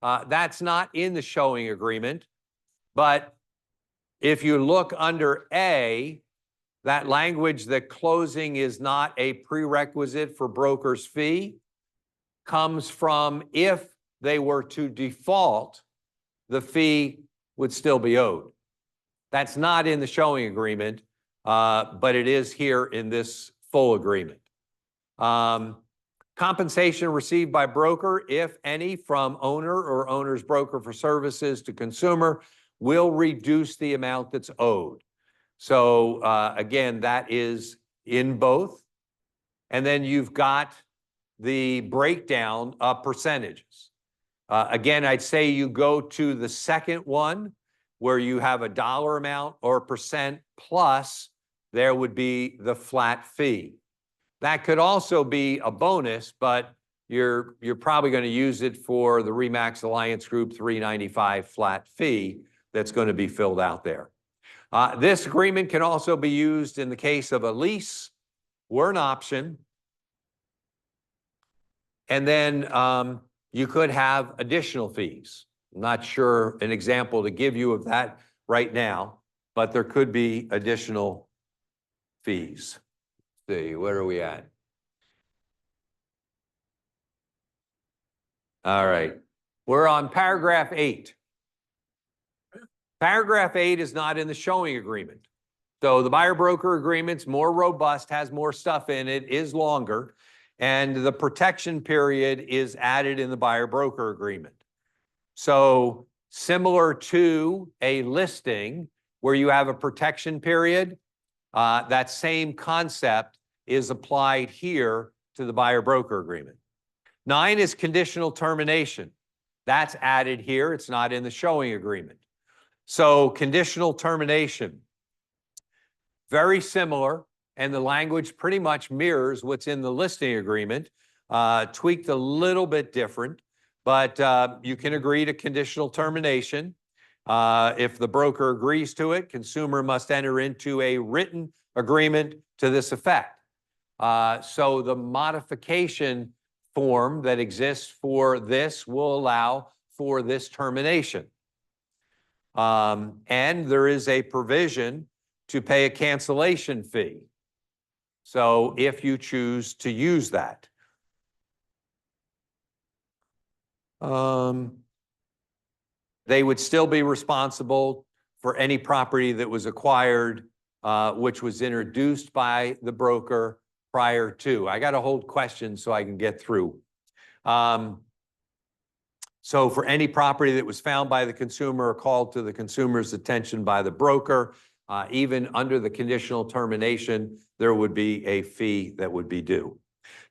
That's not in the showing agreement, but if you look under A, that language that closing is not a prerequisite for broker's fee comes from if they were to default, the fee would still be owed. That's not in the showing agreement, but it is here in this full agreement. Compensation received by broker, if any, from owner or owner's broker for services to consumer will reduce the amount that's owed. So again, that is in both. And then you've got the breakdown of percentages. Again, I'd say you go to the second one where you have a dollar amount or percent plus, there would be the flat fee. That could also be a bonus, but you're probably going to use it for the RE/MAX Alliance Group 395 flat fee that's going to be filled out there. This agreement can also be used in the case of a lease or an option. And then you could have additional fees. I'm not sure an example to give you of that right now, but there could be additional fees. Let's see, where are we at? All right, we're on paragraph 8. Paragraph 8 is not in the showing agreement. So the buyer-broker agreement's more robust, has more stuff in it, is longer, and the protection period is added in the buyer-broker agreement. So similar to a listing where you have a protection period, that same concept is applied here to the buyer-broker agreement. 9 is conditional termination. That's added here. It's not in the showing agreement. So conditional termination, very similar, and the language pretty much mirrors what's in the listing agreement, tweaked a little bit different, but you can agree to conditional termination. If the broker agrees to it, consumer must enter into a written agreement to this effect. So the modification form that exists for this will allow for this termination. And there is a provision to pay a cancellation fee. So if you choose to use that. they would still be responsible for any property that was acquired, which was introduced by the broker prior to. I got to hold questions so I can get through. So for any property that was found by the consumer or called to the consumer's attention by the broker, even under the conditional termination, there would be a fee that would be due.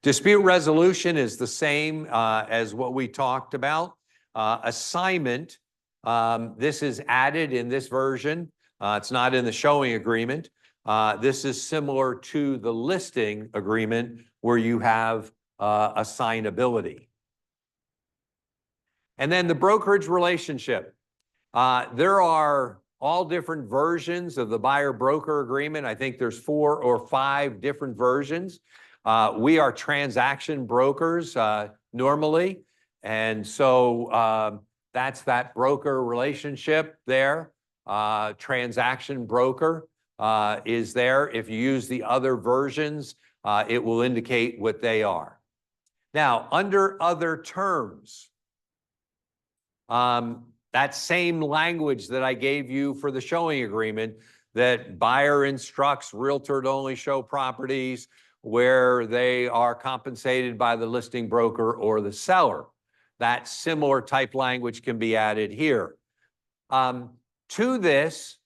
Dispute resolution is the same as what we talked about. Assignment, this is added in this version. It's not in the showing agreement. This is similar to the listing agreement where you have assignability. And then the brokerage relationship. There are all different versions of the buyer-broker agreement. I think there's 4 or 5 different versions. We are transaction brokers normally, and so that's that broker relationship there. Transaction broker is there. If you use the other versions, it will indicate what they are. Now, under other terms, that same language that I gave you for the showing agreement, that buyer instructs realtor to only show properties where they are compensated by the listing broker or the seller. That similar type language can be added here. To this,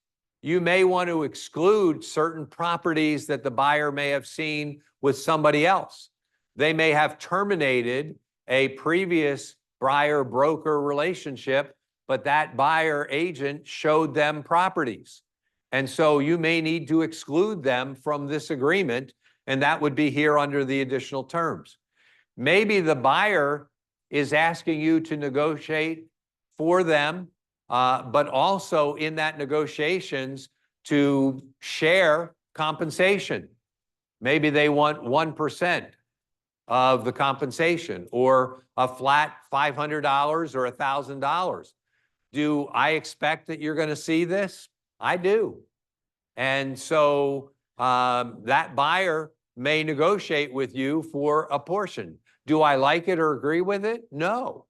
you may want to exclude certain properties that the buyer may have seen with somebody else. They may have terminated a previous buyer-broker relationship, but that buyer agent showed them properties. And so you may need to exclude them from this agreement, and that would be here under the additional terms. Maybe the buyer is asking you to negotiate for them, but also in that negotiations to share compensation. Maybe they want 1% of the compensation or a flat $500 or $1,000. Do I expect that you're going to see this? I do. And so that buyer may negotiate with you for a portion. Do I like it or agree with it? No.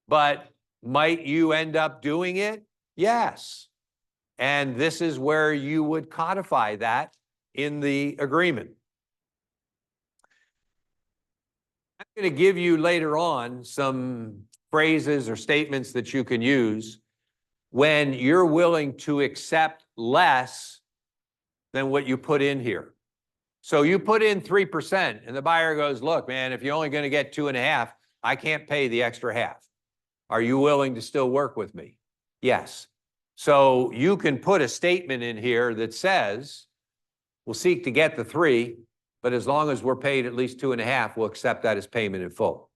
But might you end up doing it? Yes. And this is where you would codify that in the agreement. I'm going to give you later on some phrases or statements that you can use when you're willing to accept less than what you put in here. So you put in 3% and the buyer goes, look, man, if you're only going to get 2.5, I can't pay the extra half. Are you willing to still work with me? Yes. So you can put a statement in here that says, we'll seek to get the 3, but as long as we're paid at least 2.5, we'll accept that as payment in full.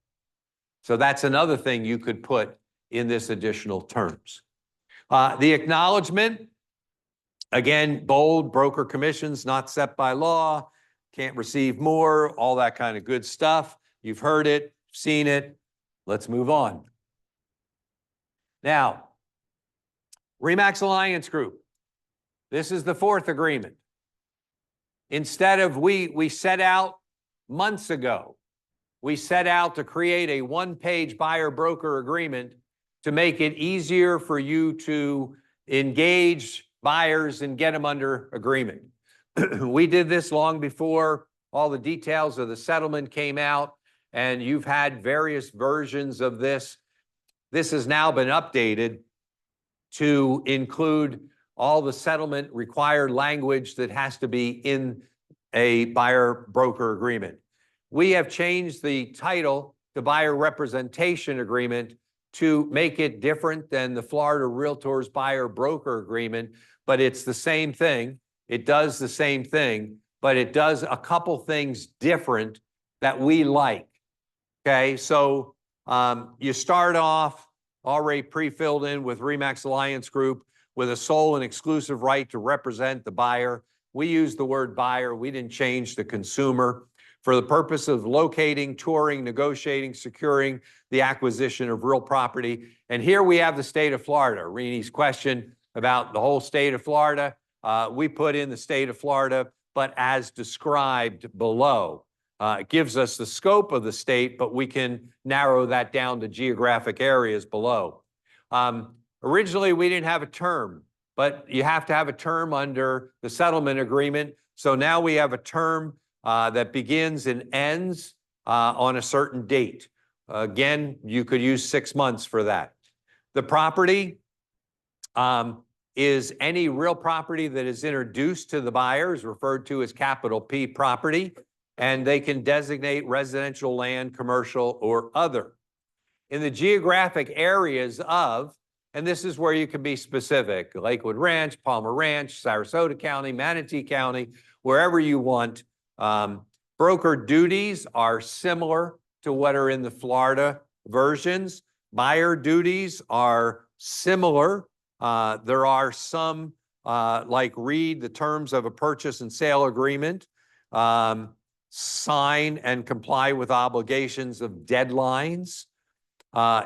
So that's another thing you could put in this additional terms. The acknowledgement, again, bold, broker commissions not set by law, can't receive more, all that kind of good stuff. You've heard it, seen it. Let's move on. Now, RE/MAX Alliance Group. This is the 4th agreement. Instead of we set out months ago, we set out to create a 1-page buyer-broker agreement to make it easier for you to engage buyers and get them under agreement. We did this long before all the details of the settlement came out, and you've had various versions of this. This has now been updated to include all the settlement required language that has to be in a buyer-broker agreement. We have changed the title to Buyer Representation Agreement to make it different than the Florida Realtors Buyer-Broker Agreement, but it's the same thing. It does the same thing, but it does a couple things different that we like. Okay, so you start off already pre-filled in with RE/MAX Alliance Group with a sole and exclusive right to represent the buyer. We use the word buyer. We didn't change the consumer for the purpose of locating, touring, negotiating, securing the acquisition of real property. And here we have the state of Florida. Reni's question about the whole state of Florida. We put in the state of Florida, but as described below. It gives us the scope of the state, but we can narrow that down to geographic areas below. Originally, we didn't have a term, but you have to have a term under the settlement agreement. So now we have a term that begins and ends on a certain date. Again, you could use 6 months for that. The property is any real property that is introduced to the buyer is referred to as capital P property, and they can designate residential land, commercial, or other. In the geographic areas of, and this is where you can be specific, Lakewood Ranch, Palmer Ranch, Sarasota County, Manatee County, wherever you want. Broker duties are similar to what are in the Florida versions. Buyer duties are similar. There are some, like read the terms of a purchase and sale agreement, sign and comply with obligations of deadlines,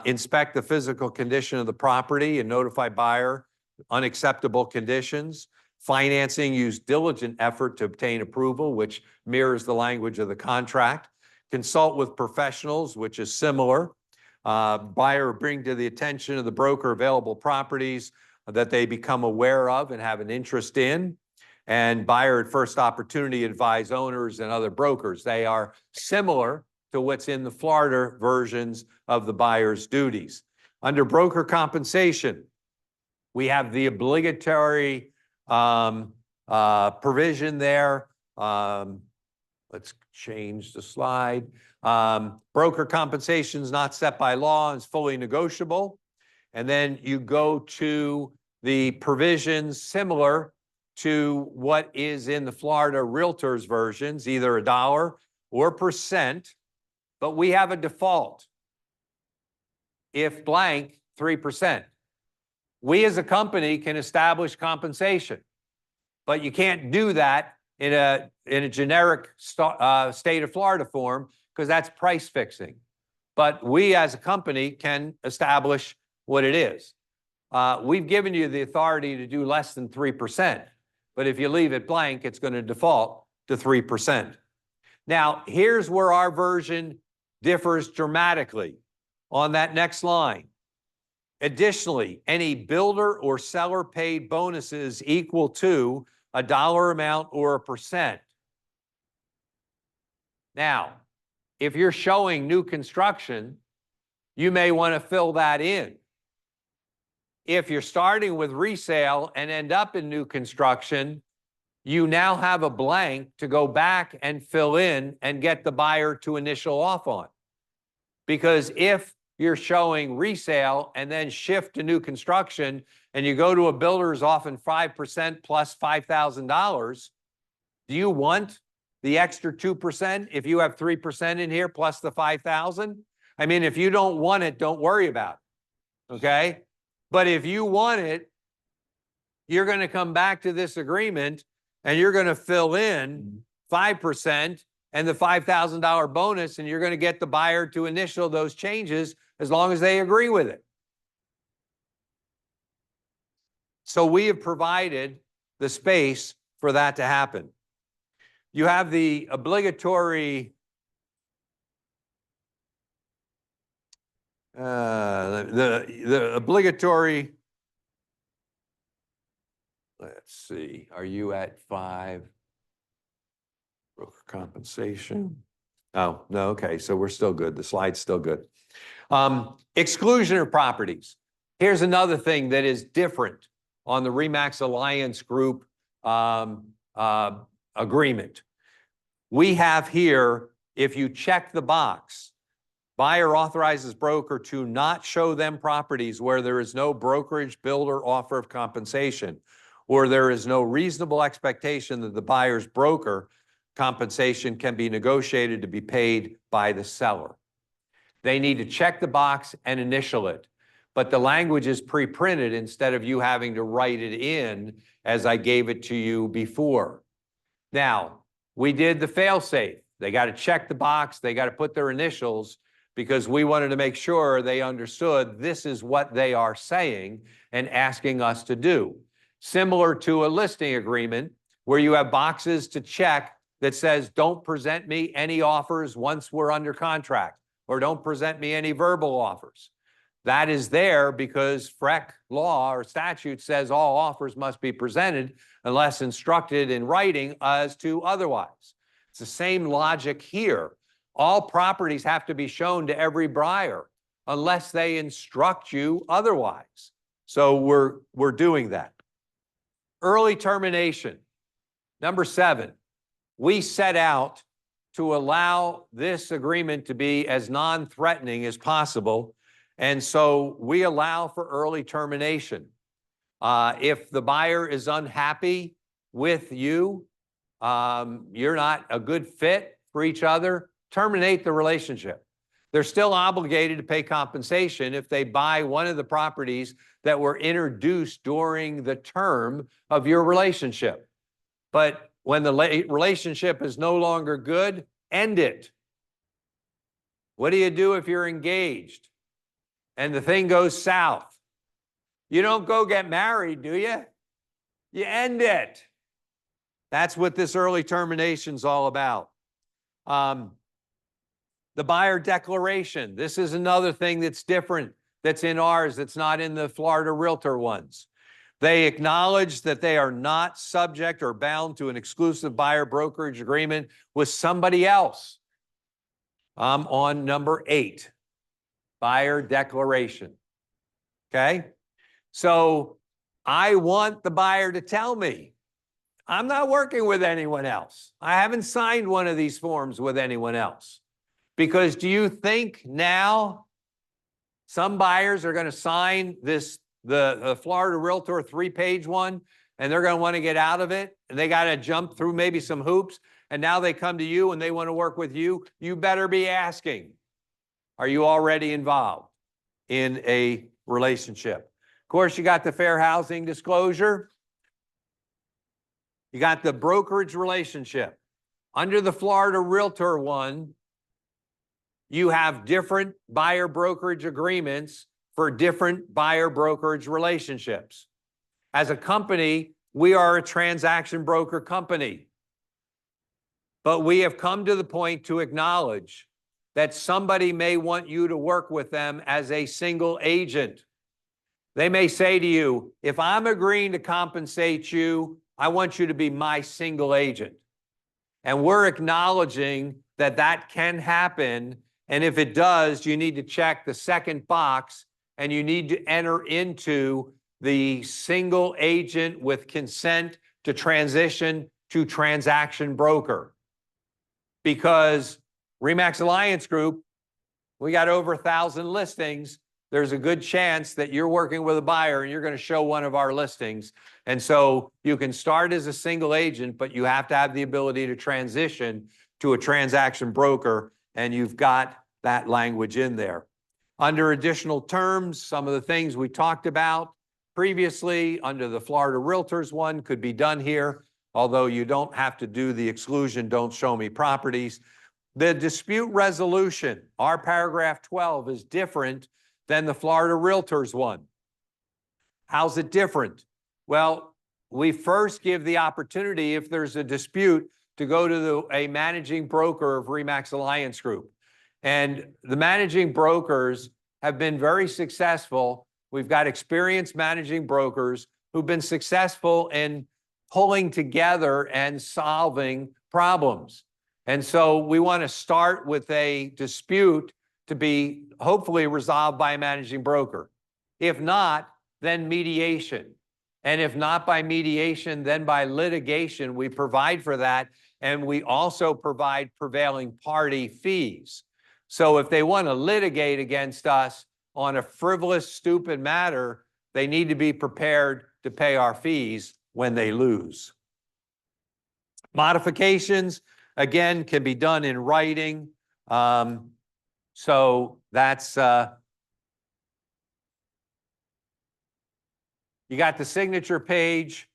inspect the physical condition of the property and notify buyer unacceptable conditions. Financing, use diligent effort to obtain approval, which mirrors the language of the contract. Consult with professionals, which is similar. Buyer bring to the attention of the broker available properties that they become aware of and have an interest in. And buyer at first opportunity advise owners and other brokers. They are similar to what's in the Florida versions of the buyer's duties. Under broker compensation, we have the obligatory provision there. Let's change the slide. Broker compensation is not set by law, it's fully negotiable. And then you go to the provisions similar to what is in the Florida Realtors versions, either $1 or %, but we have a default. If blank, 3%. We as a company can establish compensation, but you can't do that in a generic state of Florida form because that's price fixing. But we as a company can establish what it is. We've given you the authority to do less than 3%, but if you leave it blank, it's going to default to 3%. Now, here's where our version differs dramatically on that next line. Additionally, any builder or seller paid bonuses equal to a dollar amount or a %. Now, if you're showing new construction, you may want to fill that in. If you're starting with resale and end up in new construction, you now have a blank to go back and fill in and get the buyer to initial off on. Because if you're showing resale and then shift to new construction and you go to a builder's often 5% plus $5,000, do you want the extra 2% if you have 3% in here plus the 5,000? I mean, if you don't want it, don't worry about it, okay? But if you want it, you're going to come back to this agreement and you're going to fill in 5% and the $5,000 bonus, and you're going to get the buyer to initial those changes as long as they agree with it. So we have provided the space for that to happen. You have the obligatory the obligatory, let's see, are you at 5? Broker compensation. Oh, no, okay, so we're still good. The slide's still good. Exclusion of properties. Here's another thing that is different on the RE/MAX Alliance Group agreement. We have here, if you check the box, buyer authorizes broker to not show them properties where there is no brokerage, builder offer of compensation, or there is no reasonable expectation that the buyer's broker compensation can be negotiated to be paid by the seller. They need to check the box and initial it, but the language is pre-printed instead of you having to write it in as I gave it to you before. Now, we did the fail-safe. They got to check the box, they got to put their initials, because we wanted to make sure they understood this is what they are saying and asking us to do. Similar to a listing agreement where you have boxes to check that says, don't present me any offers once we're under contract, or don't present me any verbal offers. That is there because FREC law or statute says all offers must be presented unless instructed in writing as to otherwise. It's the same logic here. All properties have to be shown to every buyer unless they instruct you otherwise. So we're doing that. Early termination. Number 7, we set out to allow this agreement to be as non-threatening as possible. And so we allow for early termination. If the buyer is unhappy with you, you're not a good fit for each other, terminate the relationship. They're still obligated to pay compensation if they buy one of the properties that were introduced during the term of your relationship. But when the relationship is no longer good, end it. What do you do if you're engaged and the thing goes south? You don't go get married, do you? You end it. That's what this early termination is all about. The buyer declaration. This is another thing that's different, that's in ours, that's not in the Florida Realtor ones. They acknowledge that they are not subject or bound to an exclusive buyer brokerage agreement with somebody else. On number 8, buyer declaration. Okay? So I want the buyer to tell me, I'm not working with anyone else. I haven't signed one of these forms with anyone else. Because do you think now some buyers are going to sign the Florida Realtor 3-page one, and they're going to want to get out of it, and they got to jump through maybe some hoops, and now they come to you and they want to work with you? You better be asking, are you already involved in a relationship? Of course, you got the fair housing disclosure. You got the brokerage relationship. Under the Florida Realtor one, you have different buyer brokerage agreements for different buyer brokerage relationships. As a company, we are a transaction broker company. But we have come to the point to acknowledge that somebody may want you to work with them as a single agent. They may say to you, if I'm agreeing to compensate you, I want you to be my single agent. And we're acknowledging that that can happen. And if it does, you need to check the second box and you need to enter into the single agent with consent to transition to transaction broker. Because RE/MAX Alliance Group, we got over 1,000 listings. There's a good chance that you're working with a buyer and you're going to show one of our listings. And so you can start as a single agent, but you have to have the ability to transition to a transaction broker, and you've got that language in there. Under additional terms, some of the things we talked about previously under the Florida Realtors one could be done here, although you don't have to do the exclusion, don't show me properties. The dispute resolution, our paragraph 12, is different than the Florida Realtors one. How's it different? Well, we first give the opportunity, if there's a dispute, to go to a managing broker of RE/MAX Alliance Group. And the managing brokers have been very successful. We've got experienced managing brokers who've been successful in pulling together and solving problems. And so we want to start with a dispute to be hopefully resolved by a managing broker. If not, then mediation. And if not by mediation, then by litigation. We provide for that. And we also provide prevailing party fees. So if they want to litigate against us on a frivolous, stupid matter, they need to be prepared to pay our fees when they lose. Modifications, again, can be done in writing. So that's, you got the signature page.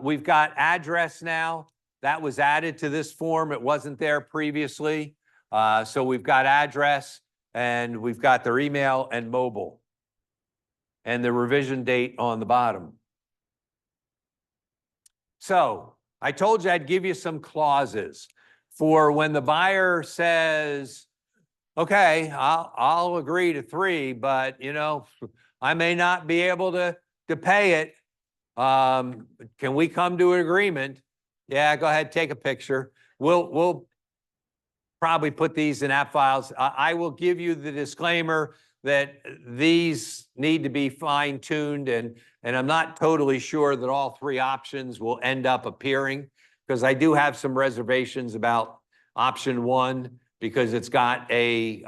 We've got address now. That was added to this form. It wasn't there previously. So we've got address and we've got their email and mobile and the revision date on the bottom. So I told you I'd give you some clauses for when the buyer says, Okay, I'll agree to 3, but you know, I may not be able to pay it. Can we come to an agreement? Yeah, go ahead, take a picture. We'll probably put these in app files. I will give you the disclaimer that these need to be fine tuned, and I'm not totally sure that all 3 options will end up appearing, because I do have some reservations about option 1 because it's got a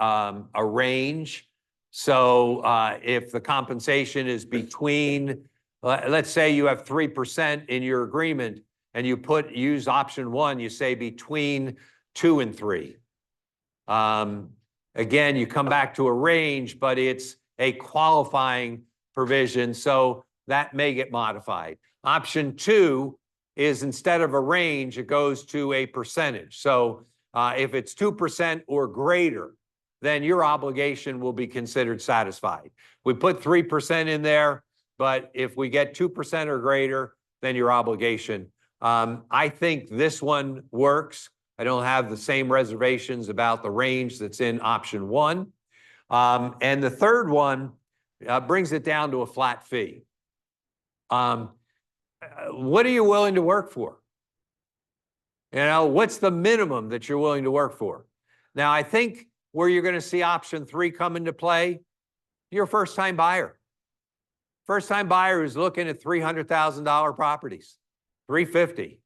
range. So if the compensation is between, let's say you have 3% in your agreement and you use option 1, you say between 2 and 3. Again, you come back to a range, but it's a qualifying provision, so that may get modified. Option 2 is instead of a range, it goes to a percentage. So if it's 2% or greater, then your obligation will be considered satisfied. We put 3% in there, but if we get 2% or greater, then your obligation. I think this one works. I don't have the same reservations about the range that's in option 1. And the third one brings it down to a flat fee. What are you willing to work for? You know, what's the minimum that you're willing to work for? Now, I think where you're going to see option 3 come into play, you're a first-time buyer. First-time buyer who's looking at $300,000 properties, $350,000,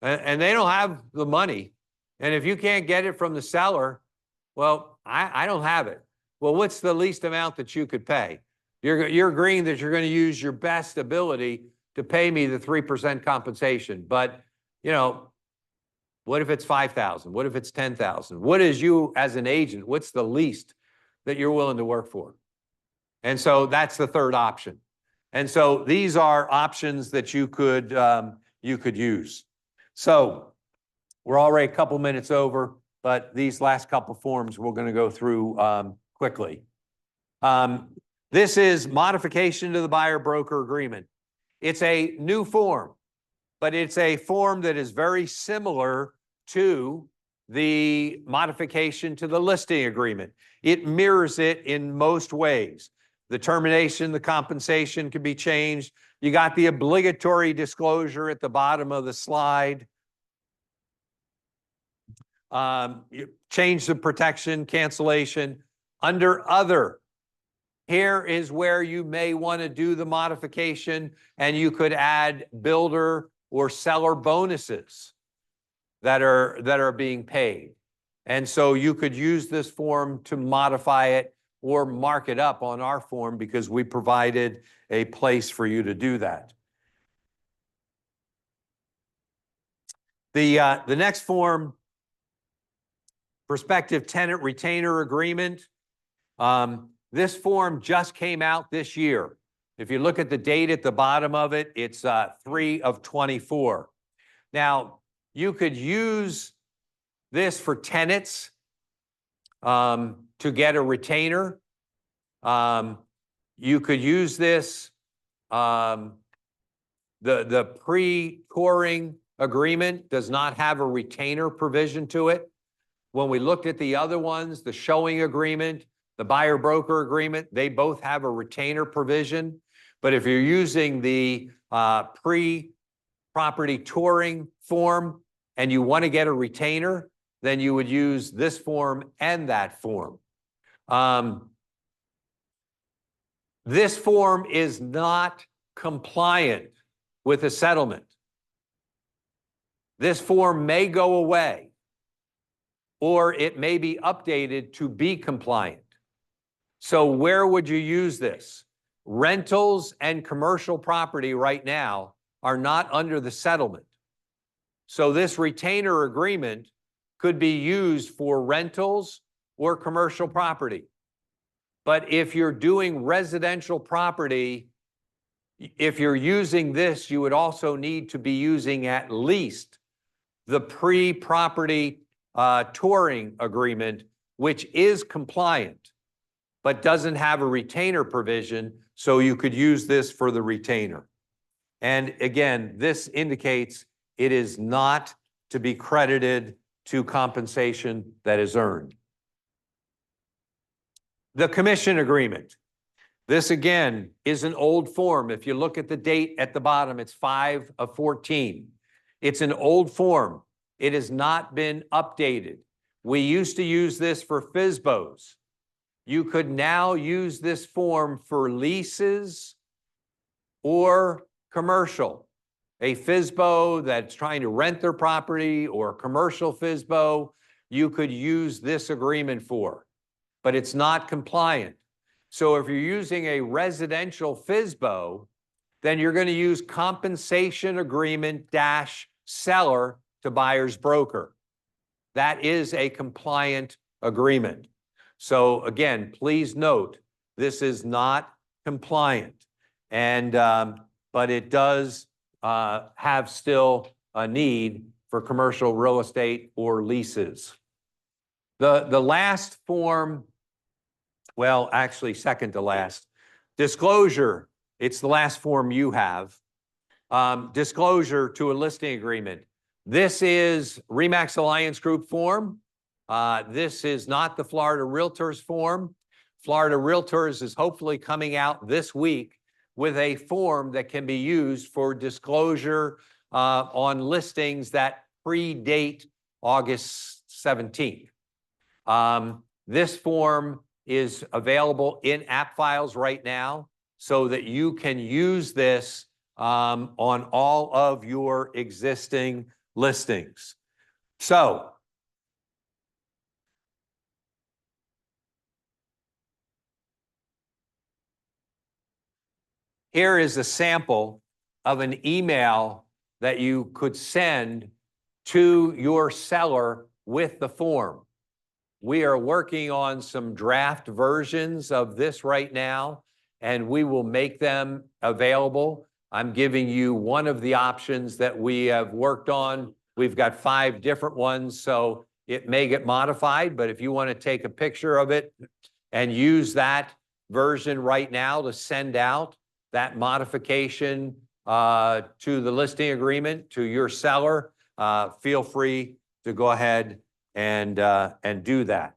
and they don't have the money. And if you can't get it from the seller, well, I don't have it. Well, what's the least amount that you could pay? You're agreeing that you're going to use your best ability to pay me the 3% compensation. But, you know, what if it's $5,000? What if it's $10,000? What is you as an agent, what's the least that you're willing to work for? And so that's the third option. And so these are options that you could use. So we're already a couple minutes over, but these last couple forms we're going to go through quickly. This is modification to the buyer-broker agreement. It's a new form, but it's a form that is very similar to the modification to the listing agreement. It mirrors it in most ways. The termination, the compensation can be changed. You got the obligatory disclosure at the bottom of the slide. You change the protection, cancellation. Under other, here is where you may want to do the modification, and you could add builder or seller bonuses that are being paid. And so you could use this form to modify it or mark it up on our form because we provided a place for you to do that. The next form, prospective tenant retainer agreement. This form just came out this year. If you look at the date at the bottom of it, it's 3 of 24. Now, you could use this for tenants to get a retainer. You could use this, the pre-touring agreement does not have a retainer provision to it. When we looked at the other ones, the showing agreement, the buyer-broker agreement, they both have a retainer provision. But if you're using the pre-property touring form and you want to get a retainer, then you would use this form and that form. This form is not compliant with a settlement. This form may go away, or it may be updated to be compliant. So where would you use this? Rentals and commercial property right now are not under the settlement. So this retainer agreement could be used for rentals or commercial property. But if you're doing residential property, if you're using this, you would also need to be using at least the pre-property touring agreement, which is compliant, but doesn't have a retainer provision, so you could use this for the retainer. And again, this indicates it is not to be credited to compensation that is earned. The commission agreement. This again is an old form. If you look at the date at the bottom, it's 5 of 14. It's an old form. It has not been updated. We used to use this for FSBOs. You could now use this form for leases or commercial. A FSBO that's trying to rent their property or a commercial FSBO, you could use this agreement for, but it's not compliant. So if you're using a residential FSBO, then you're going to use compensation agreement dash seller to buyer's broker. That is a compliant agreement. So again, please note, this is not compliant. And, but it does have still a need for commercial real estate or leases. The last form, well, actually second to last, disclosure. It's the last form you have. Disclosure to a listing agreement. This is RE/MAX Alliance Group form. This is not the Florida Realtors form. Florida Realtors is hopefully coming out this week with a form that can be used for disclosure on listings that predate August 17th. This form is available in app files right now so that you can use this on all of your existing listings. So, here is a sample of an email that you could send to your seller with the form. We are working on some draft versions of this right now, and we will make them available. I'm giving you one of the options that we have worked on. We've got 5 different ones, so it may get modified, but if you want to take a picture of it and use that version right now to send out that modification to the listing agreement to your seller, feel free to go ahead and do that.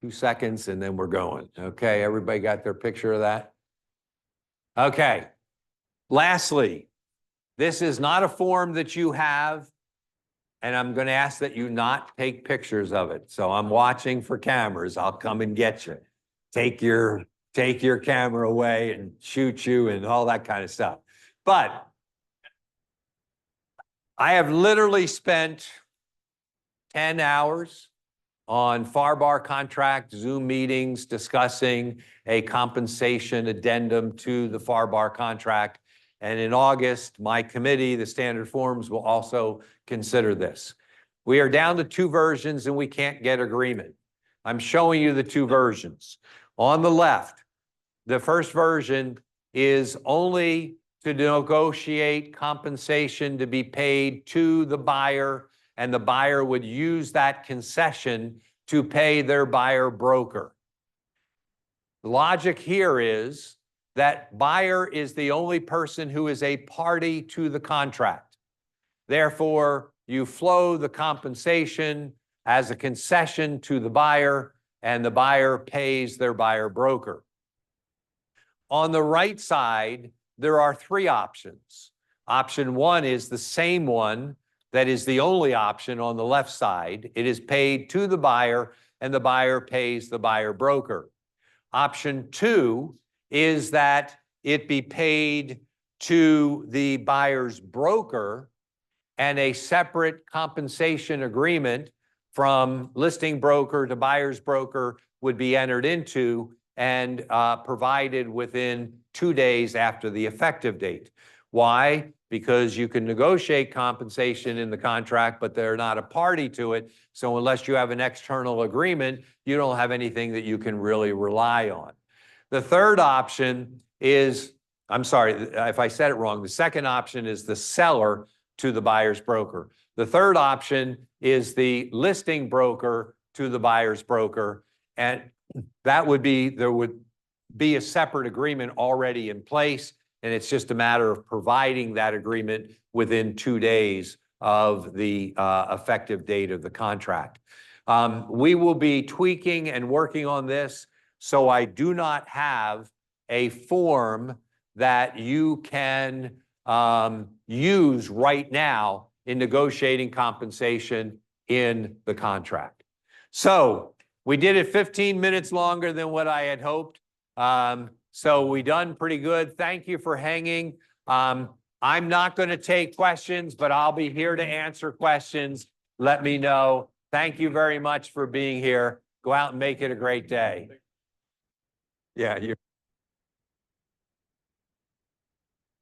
2 seconds and then we're going. Okay, everybody got their picture of that? Okay. Lastly, this is not a form that you have, and I'm going to ask that you not take pictures of it. So I'm watching for cameras. I'll come and get you. Take your camera away and shoot you and all that kind of stuff. But I have literally spent 10 hours on FAR/BAR contract Zoom meetings discussing a compensation addendum to the FAR/BAR contract. And in August, my committee, the Standard Forms, will also consider this. We are down to 2 versions and we can't get agreement. I'm showing you the 2 versions. On the left, the first version is only to negotiate compensation to be paid to the buyer, and the buyer would use that concession to pay their buyer broker. The logic here is that buyer is the only person who is a party to the contract. Therefore, you flow the compensation as a concession to the buyer, and the buyer pays their buyer broker. On the right side, there are 3 options. Option 1 is the same one that is the only option on the left side. It is paid to the buyer, and the buyer pays the buyer broker. Option 2 is that it be paid to the buyer's broker, and a separate compensation agreement from listing broker to buyer's broker would be entered into and provided within 2 days after the effective date. Why? Because you can negotiate compensation in the contract, but they're not a party to it. So unless you have an external agreement, you don't have anything that you can really rely on. The third option is, I'm sorry if I said it wrong, the second option is the seller to the buyer's broker. The third option is the listing broker to the buyer's broker. And that would be, there would be a separate agreement already in place, and it's just a matter of providing that agreement within 2 days of the effective date of the contract. We will be tweaking and working on this, so I do not have a form that you can use right now in negotiating compensation in the contract. So we did it 15 minutes longer than what I had hoped. So we done pretty good. Thank you for hanging. I'm not going to take questions, but I'll be here to answer questions. Let me know. Thank you very much for being here. Go out and make it a great day. Yeah, you're